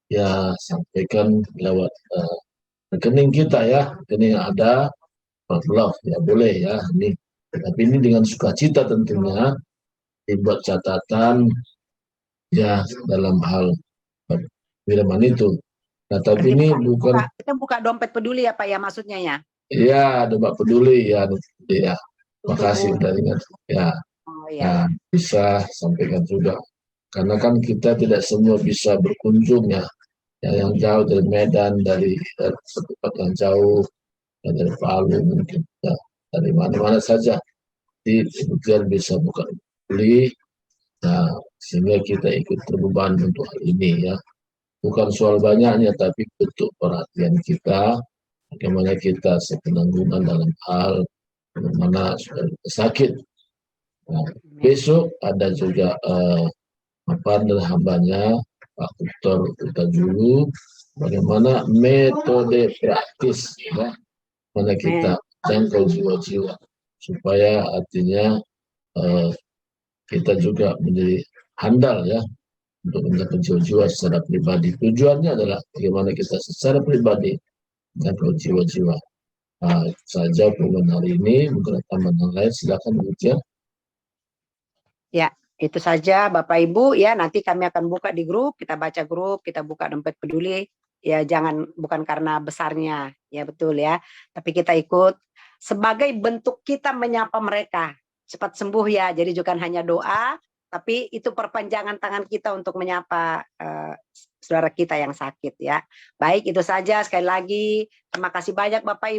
A: ya sampaikan lewat rekening kita ya, rekening yang ada Love ya boleh ya ini. Tapi ini dengan sukacita tentunya dibuat catatan ya dalam hal firman itu. Nah tapi ini bukan
D: kita buka dompet peduli ya Pak ya maksudnya ya.
A: ya dompet peduli ya makasih dari ya.
D: Oh, ya.
A: Nah, bisa sampaikan juga karena kan kita tidak semua bisa berkunjung ya, yang jauh dari Medan, dari tempat yang jauh, dari Palu mungkin ya, dari mana-mana saja di kemudian bisa buka beli, nah sehingga kita ikut terbeban untuk hal ini ya, bukan soal banyaknya tapi bentuk perhatian kita, bagaimana kita sepenanggungan dalam hal bagaimana sudah sakit. Nah, besok ada juga dari hambanya Pak Dr. Utajulu bagaimana metode praktis ya, mana kita jangkau jiwa-jiwa supaya artinya kita juga menjadi handal ya untuk menjangkau jiwa-jiwa secara pribadi. Tujuannya adalah bagaimana kita secara pribadi menjangkau jiwa-jiwa. Nah, saja pengumuman hari ini, mungkin tambahan lain silakan Bu.
D: Ya, itu saja Bapak Ibu ya, nanti kami akan buka di grup, kita baca grup, kita buka dompet peduli ya, bukan karena besarnya ya, betul ya, tapi kita ikut sebagai bentuk kita menyapa mereka cepat sembuh ya. Jadi bukan hanya doa, tapi itu perpanjangan tangan kita untuk menyapa saudara kita yang sakit ya. Baik, itu saja, sekali lagi terima kasih banyak Bapak Ibu.